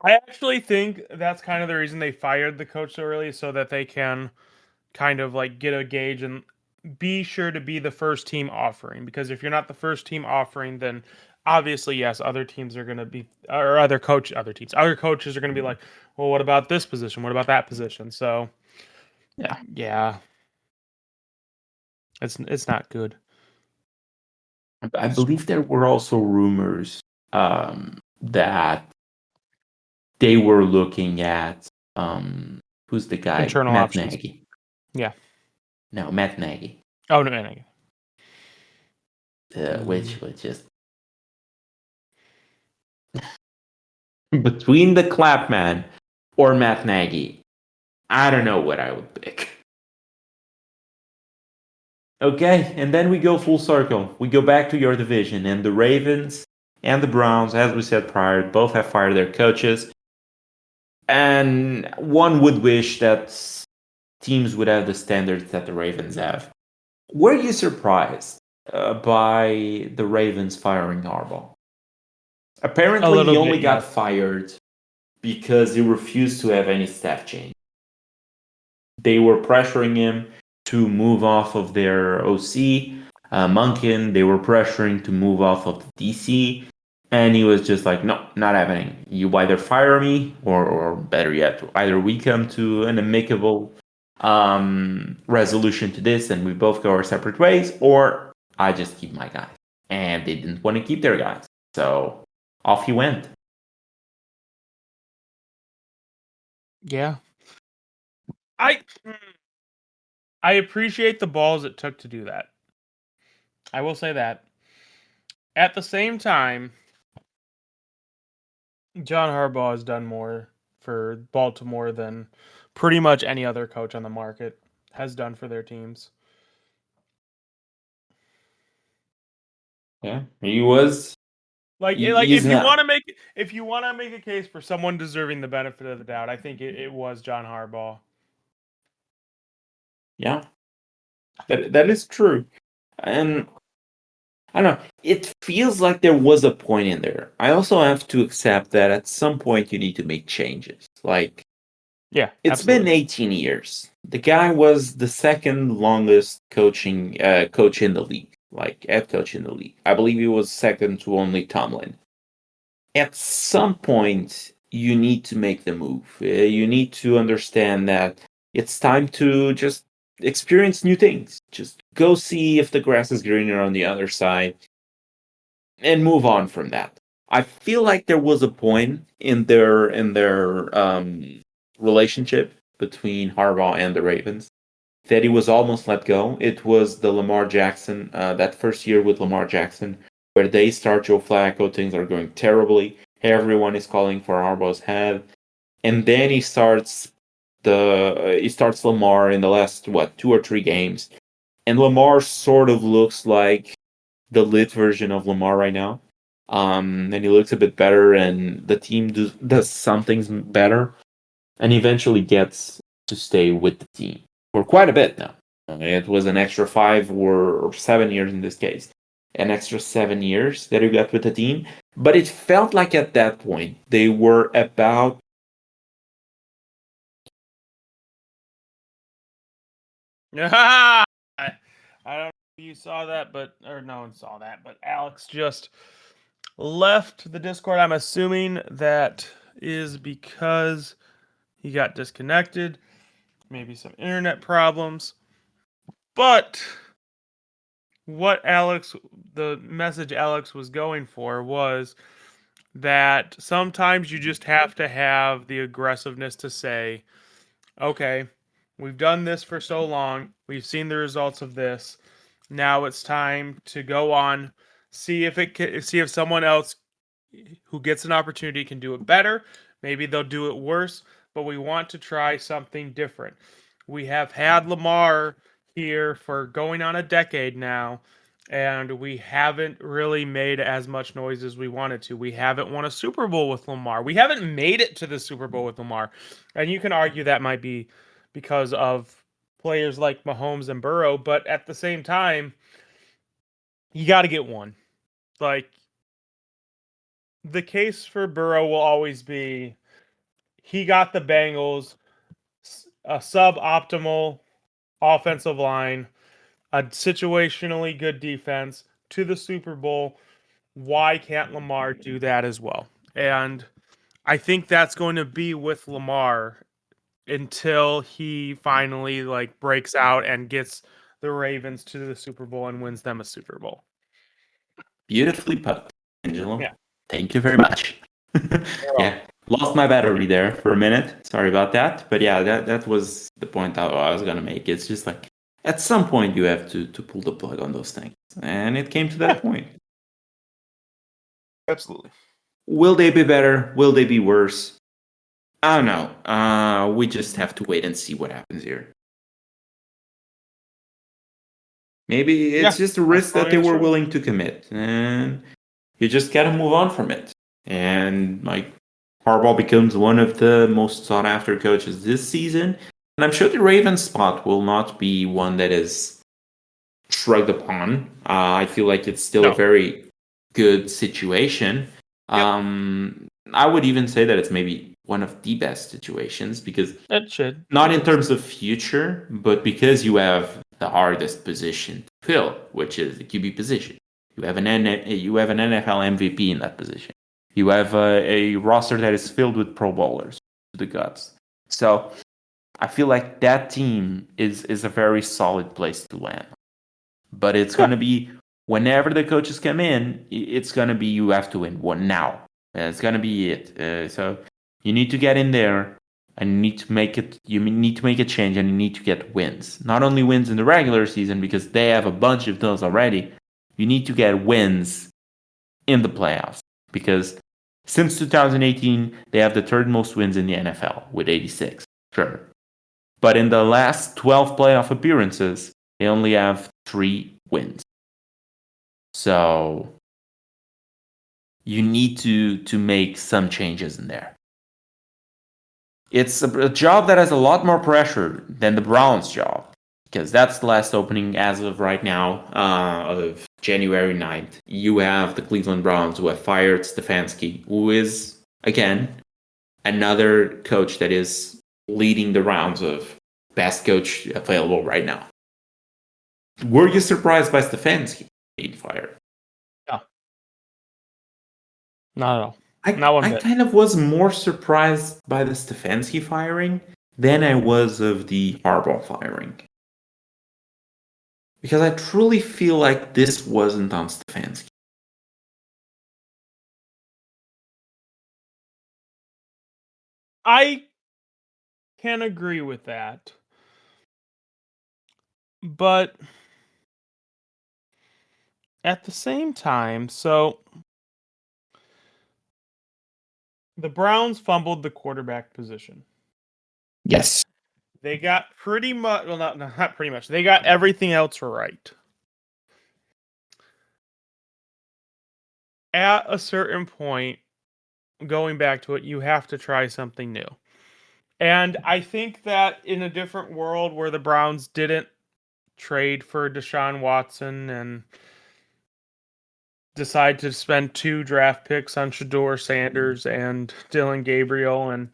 I actually think that's kind of the reason they fired the coach so early, so that they can kind of like get a gauge and be sure to be the first team offering. Because if you're not the first team offering, then obviously, yes, other teams are going to be, or other coaches are going to be like, well, what about this position? What about that position? So, yeah, it's not good. I believe there were also rumors that they were looking at who's the guy? Internal Matt options. Nagy. Yeah. No, Matt Nagy. Oh no, Nagy. Which was just between the Clapman or Matt Nagy. I don't know what I would pick. Okay, and then we go full circle. We go back to your division, and the Ravens and the Browns, as we said prior, both have fired their coaches. And one would wish that teams would have the standards that the Ravens have. Were you surprised by the Ravens firing Harbaugh? Apparently, he only got fired because he refused to have any staff change. They were pressuring him to move off of their OC, Monken. They were pressuring to move off of the DC. And he was just like, no, not happening. You either fire me, or better yet, either we come to an amicable resolution to this and we both go our separate ways, or I just keep my guys. And they didn't want to keep their guys. So off he went. Yeah. I appreciate the balls it took to do that. I will say that. At the same time, John Harbaugh has done more for Baltimore than pretty much any other coach on the market has done for their teams. Yeah, he was. If you want to make a case for someone deserving the benefit of the doubt, I think it was John Harbaugh. Yeah, that is true. And I don't know, it feels like there was a point in there. I also have to accept that at some point you need to make changes. Like, yeah, it's been 18 years. The guy was the second longest coach in the league, like head coach in the league. I believe he was second to only Tomlin. At some point, you need to make the move. You need to understand that it's time to just experience new things. Just Go see if the grass is greener on the other side and move on from that. I feel like there was a point in their relationship between Harbaugh and the Ravens that he was almost let go. It was the Lamar Jackson, that first year with Lamar Jackson, where they start Joe Flacco, things are going terribly. Everyone is calling for Harbaugh's head, and then he starts Lamar in the last 2 or 3 games, and Lamar sort of looks like the lit version of Lamar right now. And he looks a bit better, and the team does some things better, and eventually gets to stay with the team for quite a bit now. It was an extra 5 or 7 years in this case, an extra 7 years that he got with the team. But it felt like at that point they were about. I don't know if you saw that, or no one saw that, but Alex just left the Discord. I'm assuming that is because he got disconnected, maybe some internet problems. But the message Alex was going for was that sometimes you just have to have the aggressiveness to say, okay, we've done this for so long, we've seen the results of this. Now it's time to go on, see if someone else who gets an opportunity can do it better. Maybe they'll do it worse, but we want to try something different. We have had Lamar here for going on a decade now, and we haven't really made as much noise as we wanted to. We haven't won a Super Bowl with Lamar. We haven't made it to the Super Bowl with Lamar. And you can argue that might be because of players like Mahomes and Burrow, but at the same time, you got to get one. Like, the case for Burrow will always be he got the Bengals a suboptimal offensive line, a situationally good defense to the Super Bowl. Why can't Lamar do that as well? And I think that's going to be with Lamar until he finally breaks out and gets the Ravens to the Super Bowl and wins them a Super Bowl. Beautifully put, Angelo. Yeah. Thank you very much. Yeah, lost my battery there for a minute. Sorry about that. But yeah, that was the point I was gonna make. It's just like at some point you have to pull the plug on those things, and it came to that point. Absolutely. Will they be better? Will they be worse? I don't know. We just have to wait and see what happens here. Maybe it's just a risk that they were willing to commit, and you just gotta move on from it. And Harbaugh becomes one of the most sought after coaches this season, and I'm sure the Ravens spot will not be one that is shrugged upon. I feel like it's still a very good situation. Yep. I would even say that it's maybe one of the best situations because it should not in terms of future, but because you have the hardest position to fill, which is the QB position. You have an NFL MVP in that position. You have a roster that is filled with Pro Bowlers to the guts. So I feel like that team is a very solid place to land. But it's going to be whenever the coaches come in, it's going to be you have to win one now. It's going to be it. So you need to get in there and you need to make it. You need to make a change and you need to get wins. Not only wins in the regular season because they have a bunch of those already. You need to get wins in the playoffs because since 2018 they have the third most wins in the NFL with 86. Sure, but in the last 12 playoff appearances they only have 3 wins. So you need to make some changes in there. It's a job that has a lot more pressure than the Browns job because that's the last opening as of right now of January 9th. You have the Cleveland Browns who have fired Stefanski, who is, again, another coach that is leading the rounds of best coach available right now. Were you surprised by Stefanski being fired? No. Not at all. I kind of was more surprised by the Stefanski firing than I was of the Harbaugh firing. Because I truly feel like this wasn't on Stefanski. I can agree with that. But at the same time, so the Browns fumbled the quarterback position. Yes. They got pretty much, well, not pretty much. They got everything else right. At a certain point, going back to it, you have to try something new. And I think that in a different world where the Browns didn't trade for Deshaun Watson and decide to spend 2 draft picks on Shador Sanders and Dylan Gabriel and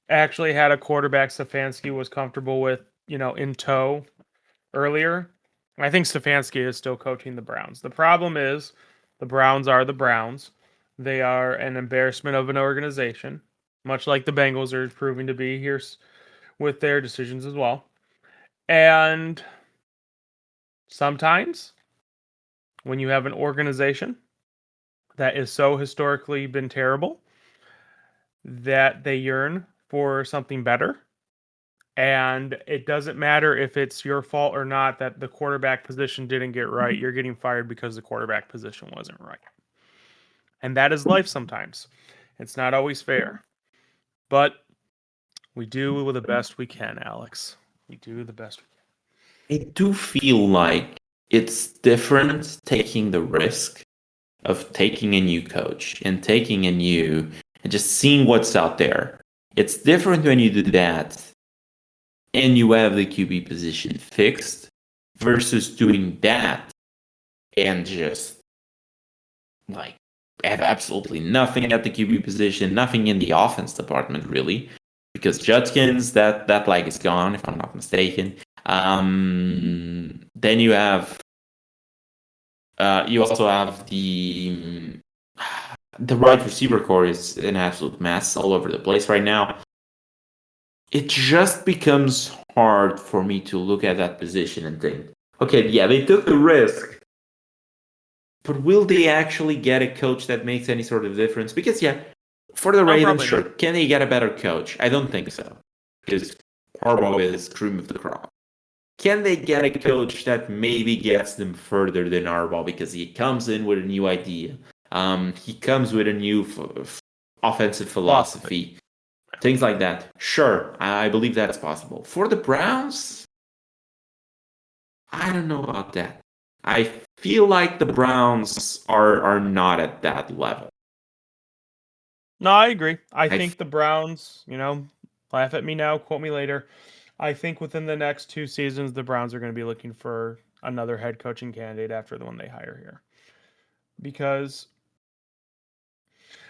actually had a quarterback Stefanski was comfortable with, in tow earlier. I think Stefanski is still coaching the Browns. The problem is the Browns are the Browns. They are an embarrassment of an organization, much like the Bengals are proving to be here with their decisions as well. And sometimes when you have an organization that is so historically been terrible that they yearn for something better, and it doesn't matter if it's your fault or not that the quarterback position didn't get right. You're getting fired because the quarterback position wasn't right. And that is life sometimes. It's not always fair. But we do the best we can, Alex. We do the best we can. I do feel like it's different taking the risk of taking a new coach and taking a new and just seeing what's out there. It's different when you do that and you have the QB position fixed versus doing that and just like have absolutely nothing at the QB position, nothing in the offense department really, because Judkins that leg is gone if I'm not mistaken. Then you also have the wide receiver core is an absolute mess all over the place right now. It just becomes hard for me to look at that position and think, okay, yeah, they took the risk, but will they actually get a coach that makes any sort of difference? Because, yeah, for the Ravens, sure. Can they get a better coach? I don't think so. Because Harbaugh is cream of the crop. Can they get a coach that maybe gets them further than Harbaugh because he comes in with a new idea? He comes with a new offensive philosophy. Things like that. Sure, I believe that's possible. For the Browns, I don't know about that. I feel like the Browns are not at that level. No, I agree. I think the Browns, laugh at me now, quote me later. I think within the next 2 seasons, the Browns are going to be looking for another head coaching candidate after the one they hire here. Because,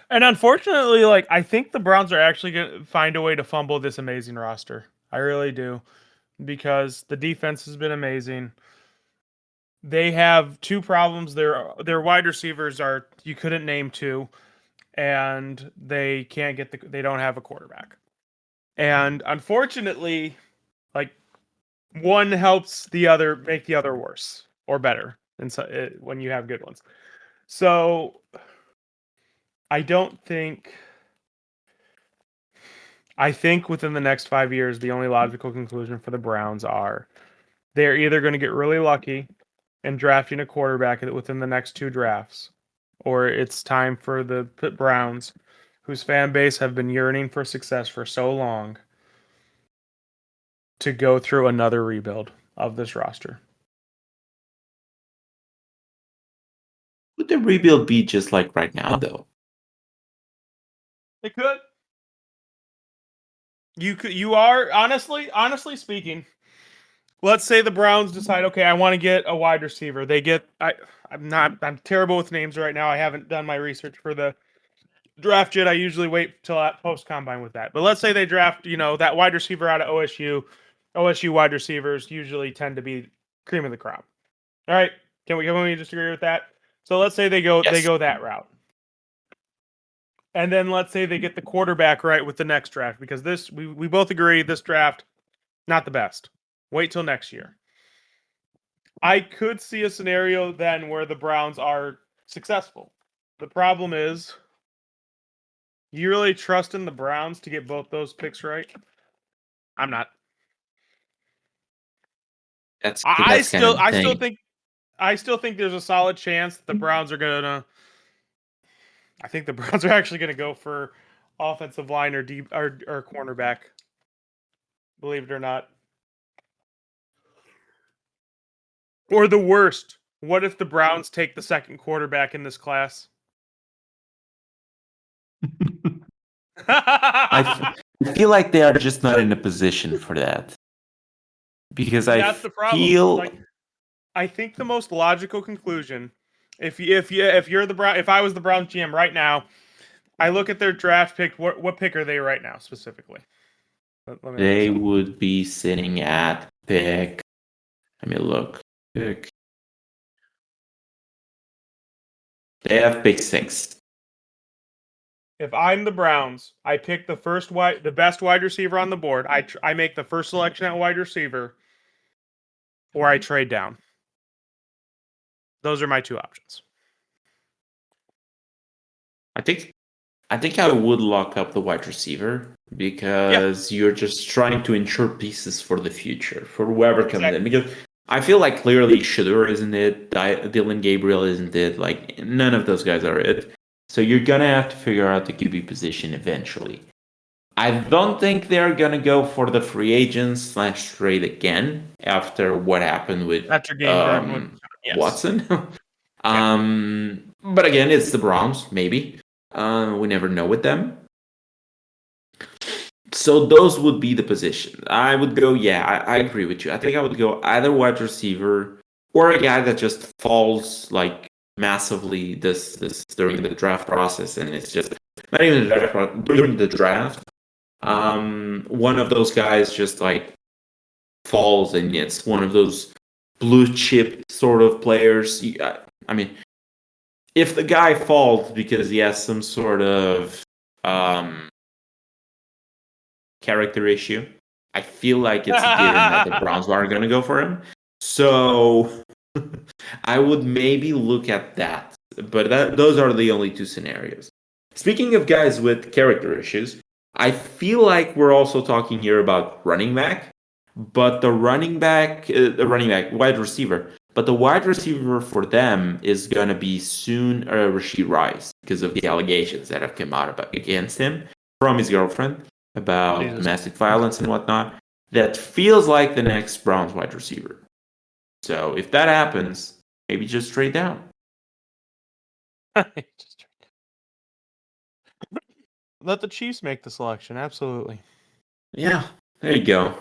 and unfortunately, I think the Browns are actually going to find a way to fumble this amazing roster. I really do. Because the defense has been amazing. They have 2 problems. Their wide receivers are, you couldn't name 2. And they can't they don't have a quarterback. And unfortunately, one helps the other make the other worse or better, and so when you have good ones. So I think within the next 5 years, the only logical conclusion for the Browns are they're either going to get really lucky and drafting a quarterback within the next 2 drafts, or it's time for the Browns, whose fan base have been yearning for success for so long, to go through another rebuild of this roster. Would the rebuild be just like right now, though? It could. You are honestly speaking. Let's say the Browns decide, okay, I want to get a wide receiver. I'm terrible with names right now. I haven't done my research for the draft yet. I usually wait till post combine with that. But let's say they draft, that wide receiver out of OSU. OSU wide receivers usually tend to be cream of the crop. All right, can we disagree with that? So let's say they go that route. And then let's say they get the quarterback right with the next draft, because we both agree this draft, not the best. Wait till next year. I could see a scenario then where the Browns are successful. The problem is, you really trust in the Browns to get both those picks right? I'm not. That's I that's kind still, of the I still thing. think, I still think there's a solid chance that the Browns are gonna. I think the Browns are actually gonna go for offensive line or deep or cornerback. Believe it or not. Or the worst. What if the Browns take the second quarterback in this class? I feel like they are just not in a position for that because And I that's the problem. feel Like, I think the most logical conclusion, if you're the Brown, if I was the Browns GM right now, I look at their draft pick. What pick are they right now specifically? Let me look this they up. would be sitting at pick. Let me look. Pick. They have pick 6. If I'm the Browns, I pick the best wide receiver on the board. I make the first selection at wide receiver, or I trade down. Those are my two options. I think I would lock up the wide receiver Yeah, because you're just trying to ensure pieces for the future for whoever comes in. exactly. Because I feel like clearly Shador isn't it, Dylan Gabriel isn't it, like none of those guys are it. So you're gonna have to figure out the QB position eventually. I don't think they're gonna go for the free agents slash trade again after what happened with After game with yes, Watson. yeah. But again, it's the Browns, maybe. We never know with them. So those would be the position. I would go, yeah, I agree with you. I think I would go either wide receiver or a guy that just falls like massively this during the draft process, and it's just not even the draft during the draft. One of those guys just like falls, and it's one of those blue chip sort of players. I mean, if the guy falls because he has some sort of character issue, I feel like it's a given that the Browns are going to go for him. So I would maybe look at that. But those are the only two scenarios. Speaking of guys with character issues, I feel like we're also talking here about running back, but wide receiver. But the wide receiver for them is going to be soon Rashid Rice because of the allegations that have come out against him from his girlfriend about Jesus. domestic violence and whatnot. That feels like the next Browns wide receiver. So if that happens, maybe just trade down. Let the Chiefs make the selection. Absolutely. Yeah, there you go.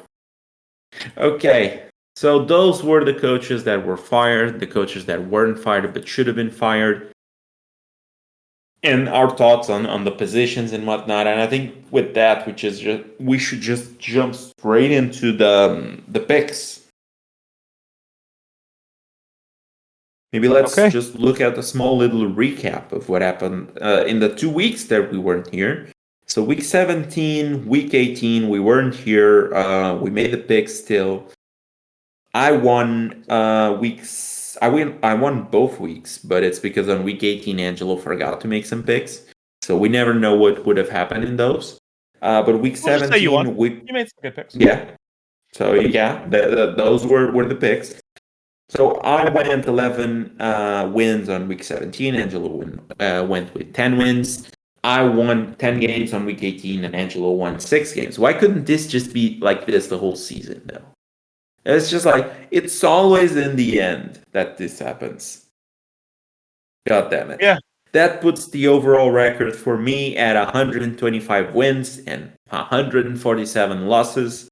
Okay, so those were the coaches that were fired, the coaches that weren't fired but should have been fired, and our thoughts on the positions and whatnot. And I think with that, we should just jump straight into the picks. Maybe let's Okay. just look at a small little recap of what happened in the 2 weeks that we weren't here. So week 17, week 18, we weren't here. We made the picks still. I won weeks. I won both weeks, but it's because on week 18, Angelo forgot to make some picks. So we never know what would have happened in those. But week We'll just say you won. 17, we You made some good picks. yeah. So yeah, those were the picks. So I went 11 wins on week 17. Angelo went with 10 wins. I won 10 games on week 18, and Angelo won 6 games. Why couldn't this just be like this the whole season, though? It's just like, it's always in the end that this happens. God damn it. Yeah. That puts the overall record for me at 125 wins and 147 losses.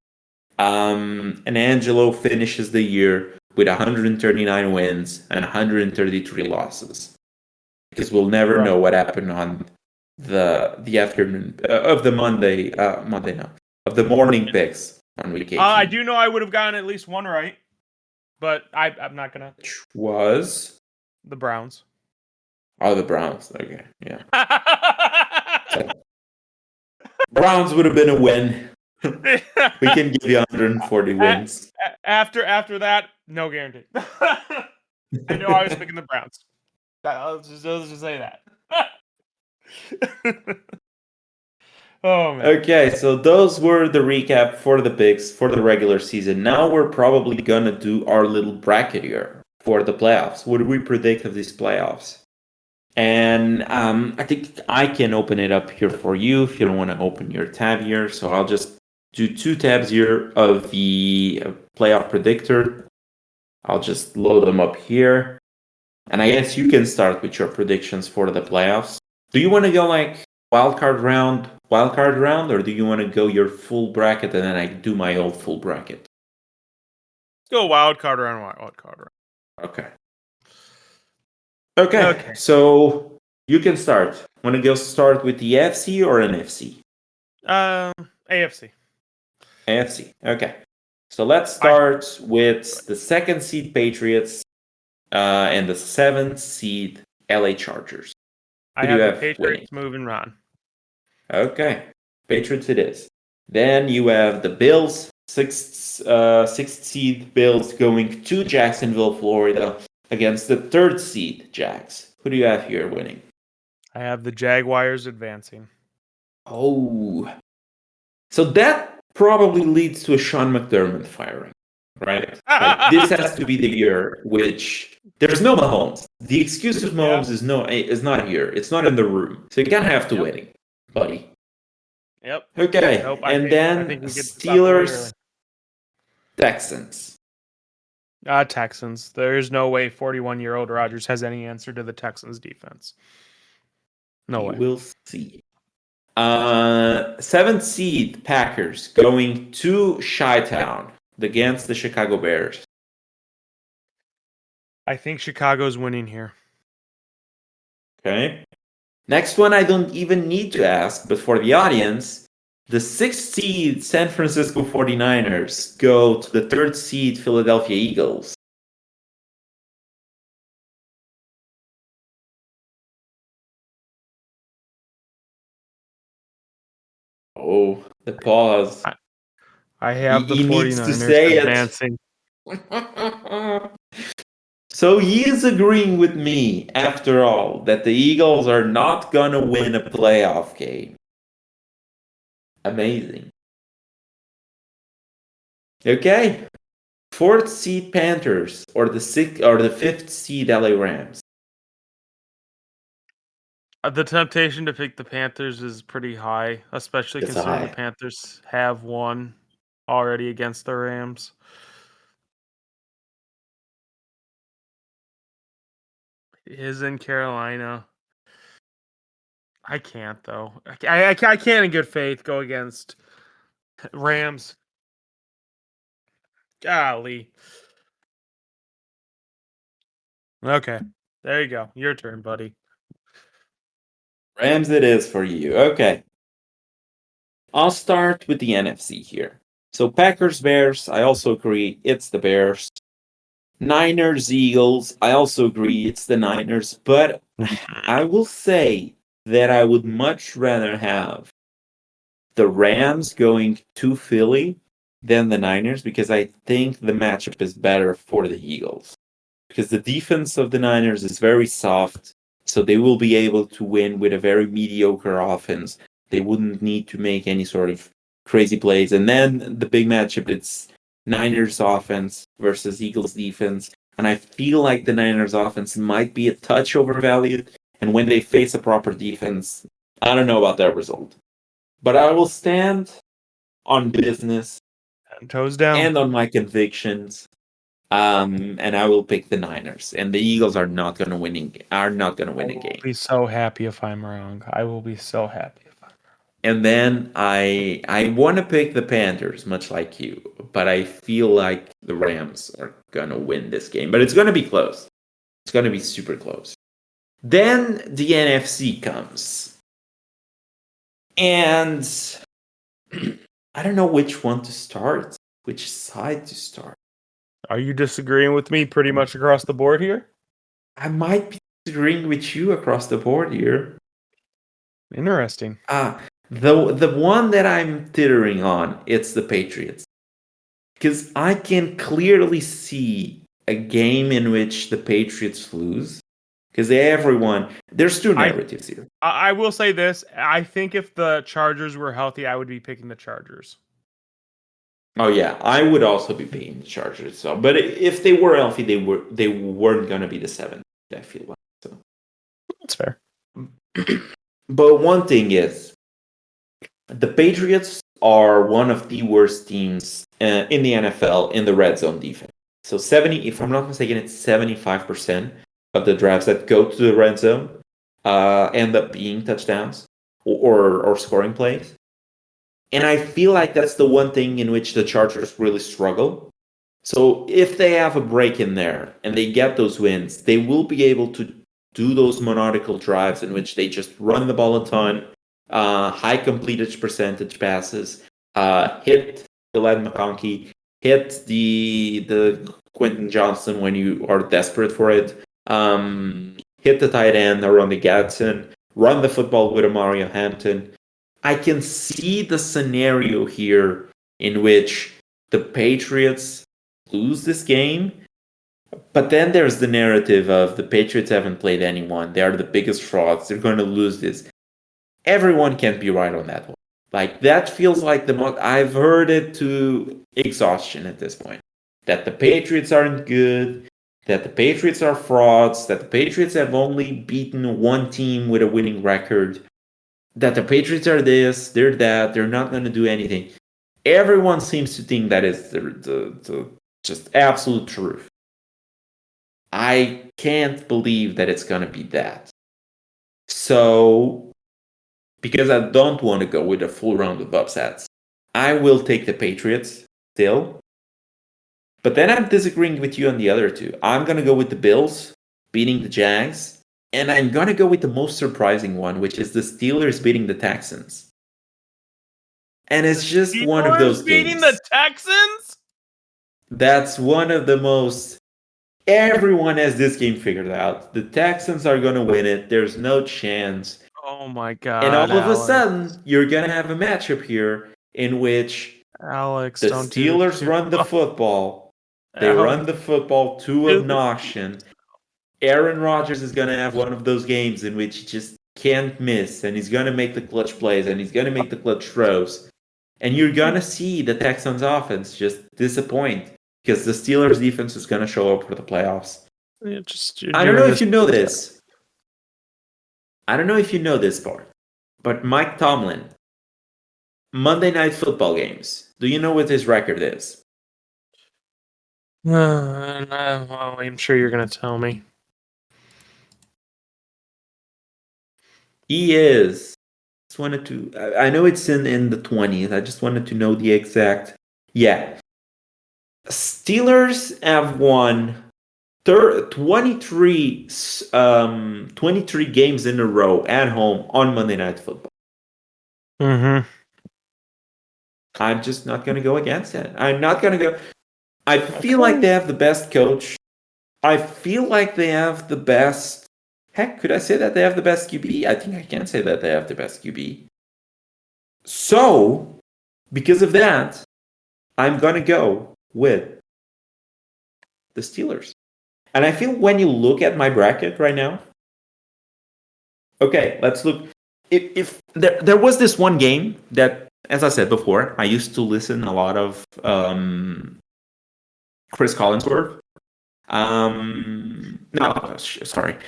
And Angelo finishes the year with 139 wins and 133 losses. Because we'll never know what happened on the afternoon of the of the morning picks on week 18. I do know I would have gotten at least one right, but I'm not gonna. Which was The Browns. Oh, the Browns. Okay, yeah. Browns would have been a win. We can give you 140 wins. After that, no guarantee. I know I was picking the Browns. Let's just say that. Oh man. Okay, so those were the recap for the picks for the regular season. Now we're probably gonna do our little bracket here for the playoffs. What do we predict of these playoffs? And I think I can open it up here for you if you don't want to open your tab here. So I'll just do 2 tabs here of the playoff predictor. I'll just load them up here. And I guess you can start with your predictions for the playoffs. Do you want to go like wild card round, or do you want to go your full bracket and then I do my old full bracket? Let's go wild card round. Okay. Okay. So you can start. Want to go start with the AFC or NFC? AFC. AFC. Okay. So let's start with the 2nd seed Patriots and the 7th seed LA Chargers. I have the Patriots moving on. Okay. Patriots it is. Then you have the Bills, 6th seed Bills going to Jacksonville, Florida against the 3rd seed Jags. Who do you have here winning? I have the Jaguars advancing. Oh. So that probably leads to a Sean McDermott firing, right? Like, this has to be the year which there's no Mahomes. The excuse of Mahomes is not here. It's not in the room. So you kind of have to win, buddy. Yep. Okay. Nope, then Steelers, Texans. Texans. There's no way 41-year-old Rodgers has any answer to the Texans defense. No way. We'll see. 7th seed Packers going to Chi-Town against the Chicago Bears. I think Chicago's winning here. Okay. Next one I don't even need to ask, but for the audience, the 6th seed San Francisco 49ers go to the 3rd seed Philadelphia Eagles. Oh, the pause. I have the 49ers needs to say advancing. So he is agreeing with me, after all, that the Eagles are not going to win a playoff game. Amazing. Okay. 4th seed Panthers or the 5th seed LA Rams. The temptation to pick the Panthers is pretty high, especially considering the Panthers have won already against the Rams. It is in Carolina. I can't though. I can't in good faith go against Rams. Golly. Okay. There you go. Your turn, buddy. Rams it is for you. Okay. I'll start with the NFC here. So Packers, Bears, I also agree it's the Bears. Niners, Eagles, I also agree it's the Niners. But I will say that I would much rather have the Rams going to Philly than the Niners because I think the matchup is better for the Eagles. Because the defense of the Niners is very soft, so they will be able to win with a very mediocre offense. They wouldn't need to make any sort of crazy plays. And then the big matchup, it's Niners offense versus Eagles defense. And I feel like the Niners offense might be a touch overvalued. And when they face a proper defense, I don't know about that result. But I will stand on business and toes down and on my convictions. And I will pick the Niners. And the Eagles are not going to win a game. I will be so happy if I'm wrong. I will be so happy if I'm wrong. And then I want to pick the Panthers, much like you, but I feel like the Rams are going to win this game. But it's going to be close. It's going to be super close. Then the NFC comes. And I don't know which one to start, which side to start. Are you disagreeing with me pretty much across the board here? I might be disagreeing with you across the board here. Interesting. The one that I'm tittering on, it's the Patriots. Because I can clearly see a game in which the Patriots lose. Because there's two narratives here. I will say this. I think if the Chargers were healthy, I would be picking the Chargers. Oh yeah, I would also be picking the Chargers. So, but if they were healthy, they weren't gonna be the 7th. I feel like so. That's fair. But one thing is, the Patriots are one of the worst teams in the NFL in the red zone defense. So 70, if I'm not mistaken, it's 75% of the drives that go to the red zone end up being touchdowns or scoring plays. And I feel like that's the one thing in which the Chargers really struggle. So if they have a break in there and they get those wins, they will be able to do those monodical drives in which they just run the ball a ton, high completed percentage passes, hit the Len McConkey, hit the Quentin Johnson when you are desperate for it, hit the tight end or on the Gadsden, run the football with a Mario Hampton. I can see the scenario here in which the Patriots lose this game, but then there's the narrative of the Patriots haven't played anyone. They are the biggest frauds. They're going to lose this. Everyone can't be right on that one. Like, that feels like the most... I've heard it to exhaustion at this point. That the Patriots aren't good, that the Patriots are frauds, that the Patriots have only beaten one team with a winning record, that the Patriots are this, they're that, they're not going to do anything. Everyone seems to think that is the just absolute truth. I can't believe that it's going to be that. So, because I don't want to go with a full round of upsets, I will take the Patriots still. But then I'm disagreeing with you on the other two. I'm going to go with the Bills beating the Jags. And I'm going to go with the most surprising one, which is the Steelers beating the Texans. And it's just one of those beating games. The Texans? That's one of the most... Everyone has this game figured out. The Texans are going to win it. There's no chance. Oh my God. And all of a sudden, you're going to have a matchup here in which Alex, the Steelers run the football. They run the football to obnoxion. Aaron Rodgers is going to have one of those games in which he just can't miss, and he's going to make the clutch plays, and he's going to make the clutch throws. And you're going to see the Texans offense just disappoint because the Steelers defense is going to show up for the playoffs. I don't know if you know this. I don't know if you know this part, but Mike Tomlin, Monday Night Football games, do you know what his record is? I'm sure you're going to tell me. He is. Just wanted to. I know it's in the 20s. I just wanted to know the exact. Yeah. Steelers have won 23 games in a row at home on Monday Night Football. Mm-hmm. I'm just not going to go against it. I'm not going to go. I feel like they have the best coach. I feel like they have the best. Heck, could I say that they have the best QB? I think I can say that they have the best QB. So, because of that, I'm going to go with the Steelers. And I feel when you look at my bracket right now, okay, let's look. If there was this one game that, as I said before, I used to listen a lot of Chris Collinsworth.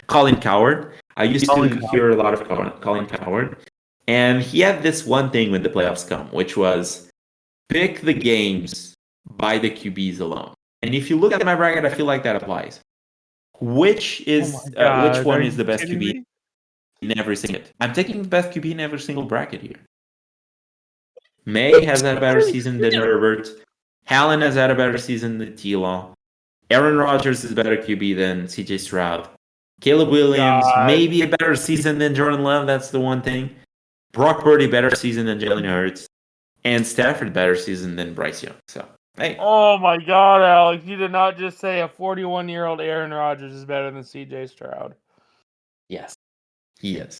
Colin Cowherd. I used to hear a lot of Colin Cowherd. And he had this one thing when the playoffs come, which was pick the games by the QBs alone. And if you look at my bracket, I feel like that applies. Which one is the best QB in every single? I'm taking the best QB in every single bracket here. May has had a better season than Herbert. Allen has had a better season than T-Law. Aaron Rodgers is a better QB than CJ Stroud. Caleb Williams, maybe a better season than Jordan Love. That's the one thing. Brock Purdy, better season than Jalen Hurts. And Stafford, better season than Bryce Young. So, hey. Oh my God, Alex. You did not just say a 41-year-old Aaron Rodgers is better than CJ Stroud. Yes, he is.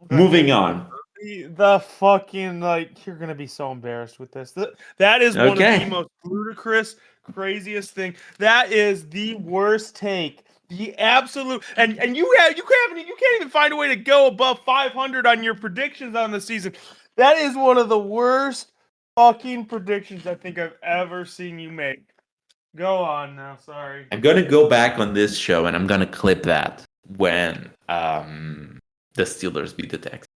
Okay. Moving on. The fucking you're gonna be so embarrassed with this. That is one of the Okay. most ludicrous, craziest thing. That is the worst take. The absolute and you can't even find a way to go above 500 on your predictions on the season. That is one of the worst fucking predictions I think I've ever seen you make. Go on now. Sorry. I'm gonna go back on this show and I'm gonna clip that when the Steelers beat the Texans.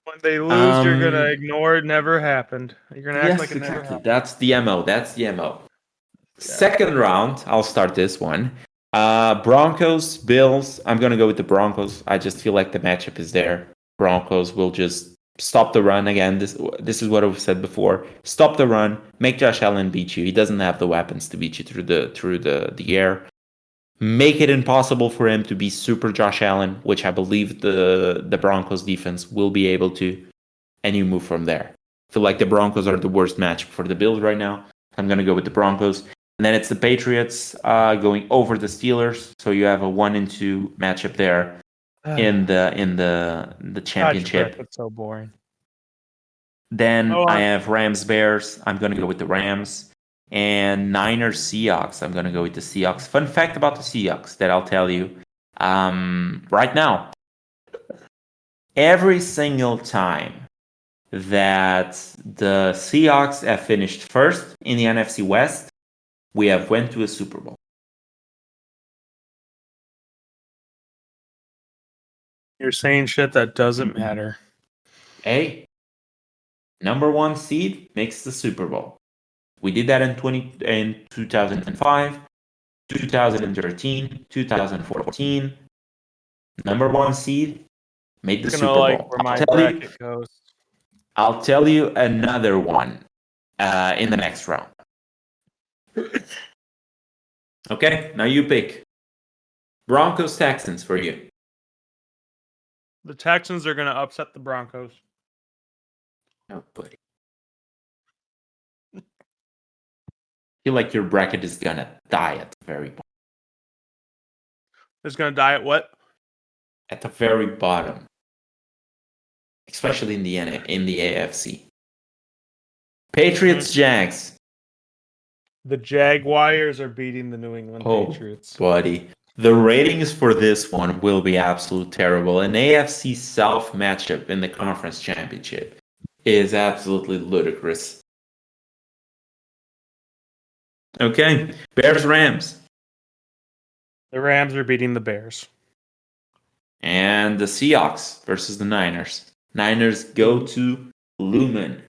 When they lose, you're gonna Um, ignore it never happened. You're gonna act like yes, it never exactly. happened. That's the MO. That's the MO. Yeah. Second round, I'll start this one. Broncos, Bills. I'm gonna go with the Broncos. I just feel like the matchup is there. Broncos will just stop the run again. This is what I've said before. Stop the run. Make Josh Allen beat you. He doesn't have the weapons to beat you through the air. Make it impossible for him to be super Josh Allen, which I believe the Broncos defense will be able to, and you move from there. I feel like the Broncos are the worst match for the Bills right now. I'm gonna go with the Broncos. And then it's the Patriots going over the Steelers. So you have a 1-2 matchup there in the championship. That's so boring. Then Oh, I have Rams Bears. I'm gonna go with the Rams. And Niners Seahawks. I'm gonna go with the Seahawks. Fun fact about the Seahawks that I'll tell you right now. Every single time that the Seahawks have finished first in the NFC West, we have went to a Super Bowl. you're saying shit that doesn't matter. Hey, number one seed makes the Super Bowl. We did that in 2005, 2013, 2014. Number one seed made the It's Super gonna like Bowl. where my bracket goes. I'll tell you another one in the next round. Okay, now you pick. Broncos Texans for you. The Texans are gonna upset the Broncos. Oh, buddy. I feel like your bracket is gonna die at the very bottom. It's gonna die at what? At the very bottom, especially in the AFC. Patriots Jags. The Jaguars are beating the New England Patriots. Buddy. The ratings for this one will be absolute terrible. An AFC South matchup in the conference championship is absolutely ludicrous. Okay, Bears Rams. The Rams are beating the Bears. And the Seahawks versus the Niners. Niners go to Lumen.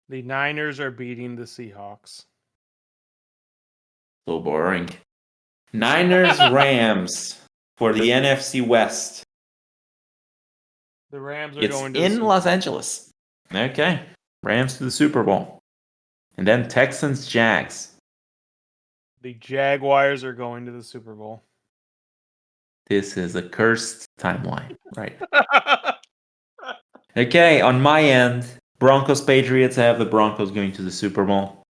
The Niners are beating the Seahawks. So boring. Niners Rams for the NFC West. The Rams are It's going to in Los Angeles. Okay. Rams to the Super Bowl. And then Texans Jags. The Jaguars are going to the Super Bowl. This is a cursed timeline, right? Okay, on my end, Broncos Patriots. I have the Broncos going to the Super Bowl.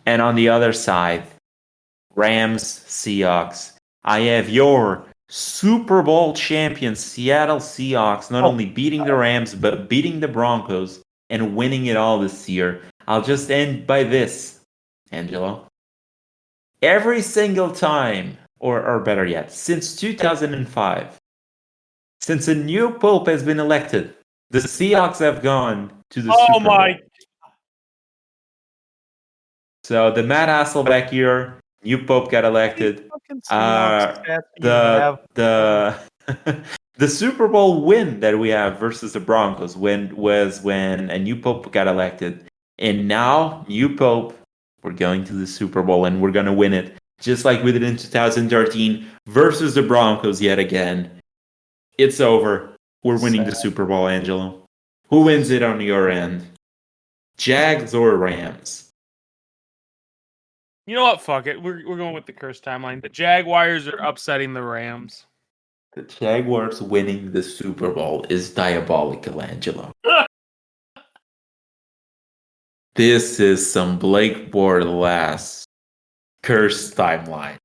And on the other side, Rams Seahawks. I have your Super Bowl champion Seattle Seahawks not only beating the Rams but beating the Broncos and winning it all this year. I'll just end by this, Angelo. Every single time, or better yet, since 2005, since a new pope has been elected, the Seahawks have gone to the Super Bowl. My! So the Matt Hasselbeck year, new pope got elected. The the Super Bowl win that we have versus the Broncos was when a new pope got elected, and now new pope, we're going to the Super Bowl and we're gonna win it, just like we did in 2013 versus the Broncos yet again. It's over. We're winning the Super Bowl, Angelo. Who wins it on your end? Jags or Rams? You know what? Fuck it. We're going with the cursed timeline. The Jaguars are upsetting the Rams. The Jaguars winning the Super Bowl is diabolical, Angelo. This is some Blake Bortles cursed timeline.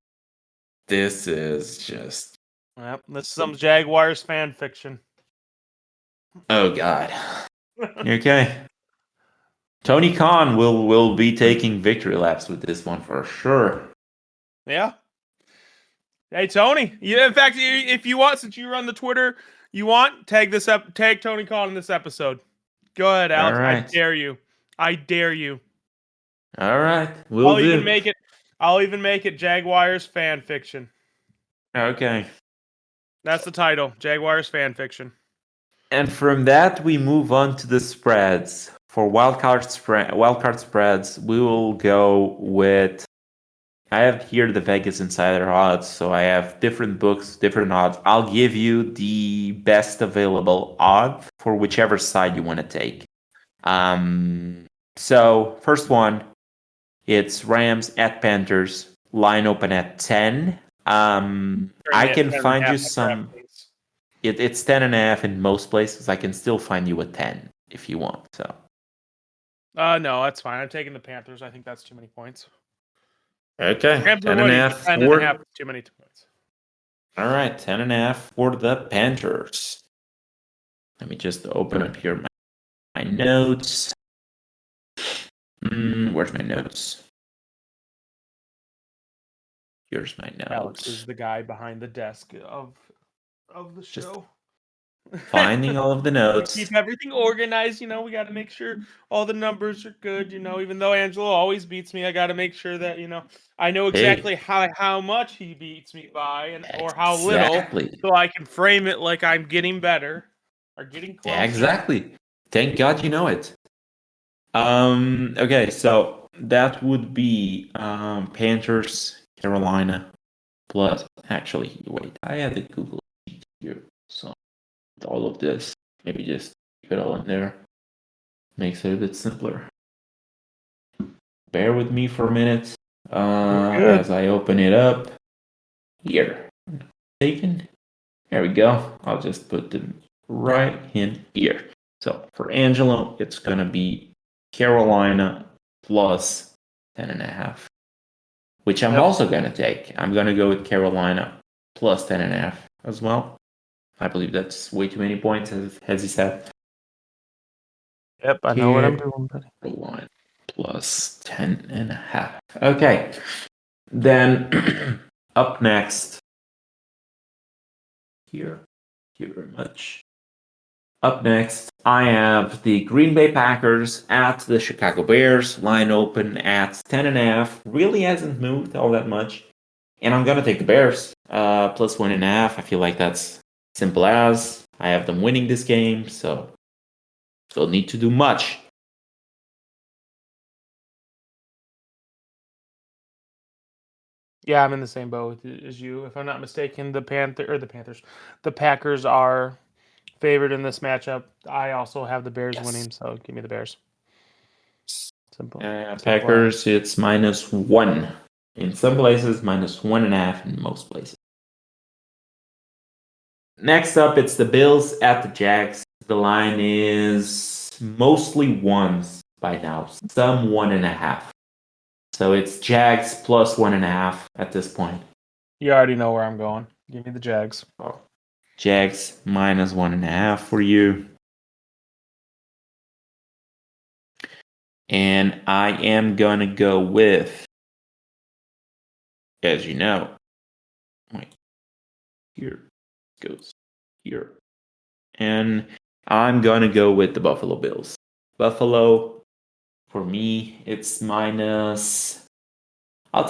This is just... Yep, this is some Jaguars fan fiction. Oh God. Okay. Tony Khan will be taking victory laps with this one for sure. Yeah. Hey Tony. Yeah. In fact, if you want, since you run the Twitter, you want tag Tony Khan in this episode. Go ahead, All Alex. I right. dare you. I dare you. All right. We'll I'll even do. make it. I'll even make it Jaguars fan fiction. Okay. That's the title. Jaguars fan fiction. And from that, we move on to the spreads. For wildcard spreads, we will go with. I have here the Vegas Insider odds, so I have different books, different odds. I'll give you the best available odd for whichever side you want to take. So first one, it's Rams at Panthers. Line open at 10. I Currently at can 10 and a find half you at some. DraftKings. It's 10.5 in most places. I can still find you a 10 if you want. So No, that's fine. I'm taking the Panthers. I think that's too many points. okay, Rams are ten and a winning, but half 10 and a half for. is too many points. All right, 10.5 for the Panthers. Let me just open up here my notes. Where's my notes? Here's my notes. Alex is the guy behind the desk of the Just show. finding all of the We notes. keep everything organized, we got to make sure all the numbers are good, even though Angelo always beats me, I got to make sure that, I know exactly Hey, how much he beats me by or how little, exactly. so I can frame it like I'm getting better or getting Yeah, closer. exactly. Thank God you know it. Okay, so that would be Panthers, Carolina, plus. Actually, wait, I had the Google Sheet here, so all of this, maybe just keep it all in there. Makes it a bit simpler. Bear with me for a minute Good. as I open it up. Here, taken. There we go. I'll just put them right in here. So for Angelo, it's gonna be Carolina plus 10.5, which I'm Yep. also gonna take. I'm gonna go with Carolina plus 10.5 as well. I believe that's way too many points, as he said. Yep, I know what I'm doing, buddy. Carolina plus 10.5. Okay. Then up next, here, thank you very much. Up next, I have the Green Bay Packers at the Chicago Bears. Line open at 10.5. Really hasn't moved all that much. And I'm gonna take the Bears plus 1.5. I feel like that's simple as. I have them winning this game, so don't need to do much. Yeah, I'm in the same boat as you. If I'm not mistaken, the Packers are favored in this matchup. I also have the Bears Yes. winning, so give me the Bears. Simple. Simple as. Packers, it's -1 in some places, -1.5 in most places. Next up, it's the Bills at the Jags. The line is mostly ones by now, some 1.5. So it's Jags plus 1.5 at this point. You already know where I'm going. Give me the Jags. Oh. Jags -1.5 for you. And I am gonna go with, as you know, wait, here goes here. And I'm gonna go with the Buffalo Bills. Buffalo, for me, it's minus. I'll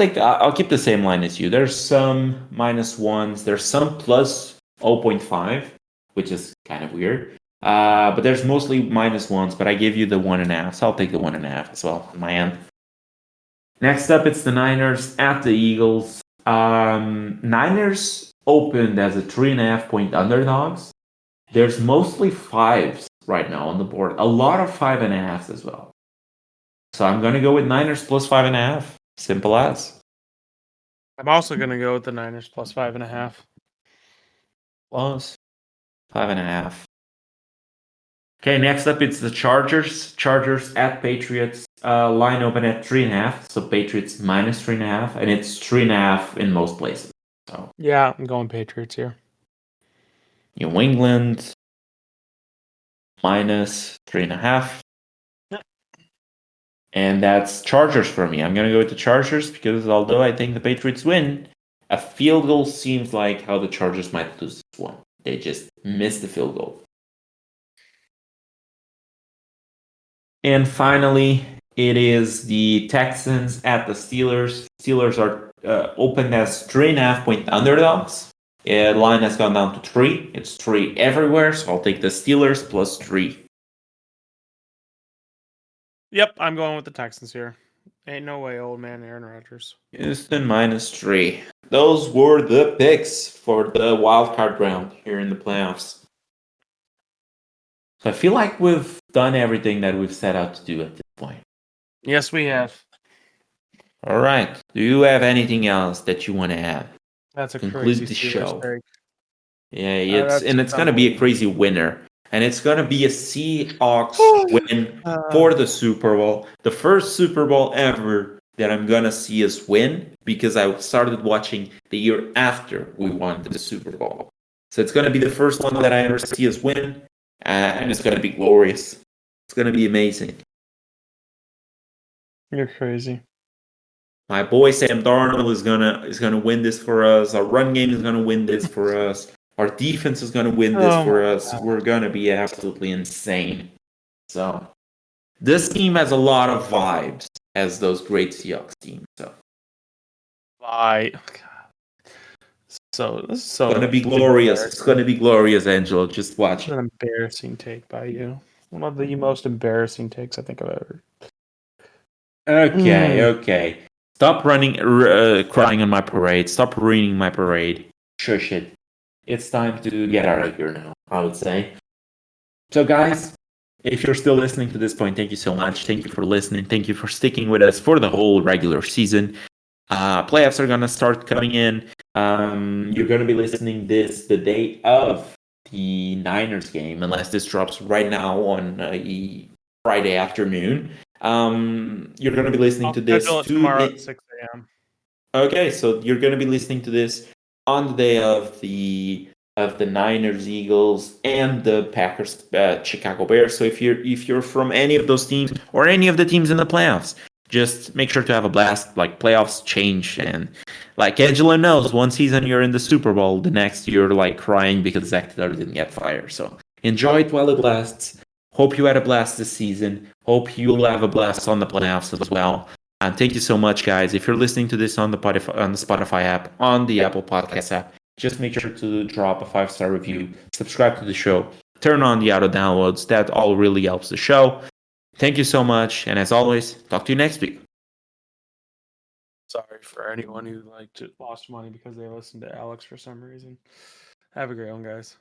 keep the same line as you. There's some -1s. There's some plus 0.5, which is kind of weird. But there's mostly -1s. But I give you the 1.5, so I'll take the 1.5 as well on my end. Next up, it's the Niners at the Eagles. Niners opened as a 3.5 point underdogs. There's mostly fives right now on the board. A lot of 5.5s as well. So I'm gonna go with Niners plus 5.5. Simple as. I'm also gonna go with the Niners plus 5.5. Plus 5.5. Okay, next up it's the Chargers. Chargers at Patriots. Line open at 3.5. So Patriots -3.5, and it's 3.5 in most places. So Yeah, I'm going Patriots here. New England minus 3.5. Yep. And that's Chargers for me. I'm going to go with the Chargers because although I think the Patriots win, a field goal seems like how the Chargers might lose this one. They just missed the field goal. And finally, it is the Texans at the Steelers. Steelers are opened as 3.5-point underdogs. Line has gone down to 3. It's 3 everywhere, so I'll take the Steelers plus 3. Yep, I'm going with the Texans here. Ain't no way, old man Aaron Rodgers. Houston minus 3. Those were the picks for the wild card round here in the playoffs. So I feel like we've done everything that we've set out to do at this point. Yes, we have. All right. Do you have anything else that you want to add? That's a Conclude crazy the Steelers show. take. Yeah, it's gonna be a crazy winner, and it's gonna be a Seahawks win for the Super Bowl, the first Super Bowl ever that I'm gonna see us win because I started watching the year after we won the Super Bowl. So it's gonna be the first one that I ever see us win, and it's gonna be glorious. It's gonna be amazing. You're crazy. My boy Sam Darnold is gonna win this for us. Our run game is gonna win this for us. Our defense is gonna win this for us. God. We're gonna be absolutely insane. So this team has a lot of vibes as those great Seahawks teams. So Bye. So this is so it's gonna be glorious. It's gonna be glorious, Angelo. Just watch it. An embarrassing take by you. One of the most embarrassing takes I think I've ever. Okay. Stop running, crying on my parade. Stop ruining my parade. Shush it. It's time to get out of here now, I would say. So, guys, if you're still listening to this point, thank you so much. Thank you for listening. Thank you for sticking with us for the whole regular season. Playoffs are going to start coming in. You're going to be listening this the day of the Niners game, unless this drops right now on Friday afternoon. You're going to be listening to this tomorrow at 6 a.m. Okay, so you're going to be listening to this on the day of the Niners, Eagles, and the Packers, Chicago Bears. So if you're from any of those teams or any of the teams in the playoffs, just make sure to have a blast. Like playoffs change, and like Angelo knows, one season you're in the Super Bowl, the next you're like crying because Zach Taylor didn't get fired. So enjoy it while it lasts. Hope you had a blast this season. Hope you'll have a blast on the playoffs as well. And thank you so much, guys. If you're listening to this on the Spotify app, on the Apple Podcast app, just make sure to drop a 5-star review, subscribe to the show, turn on the auto downloads. That all really helps the show. Thank you so much. And as always, talk to you next week. Sorry for anyone who lost money because they listened to Alex for some reason. Have a great one, guys.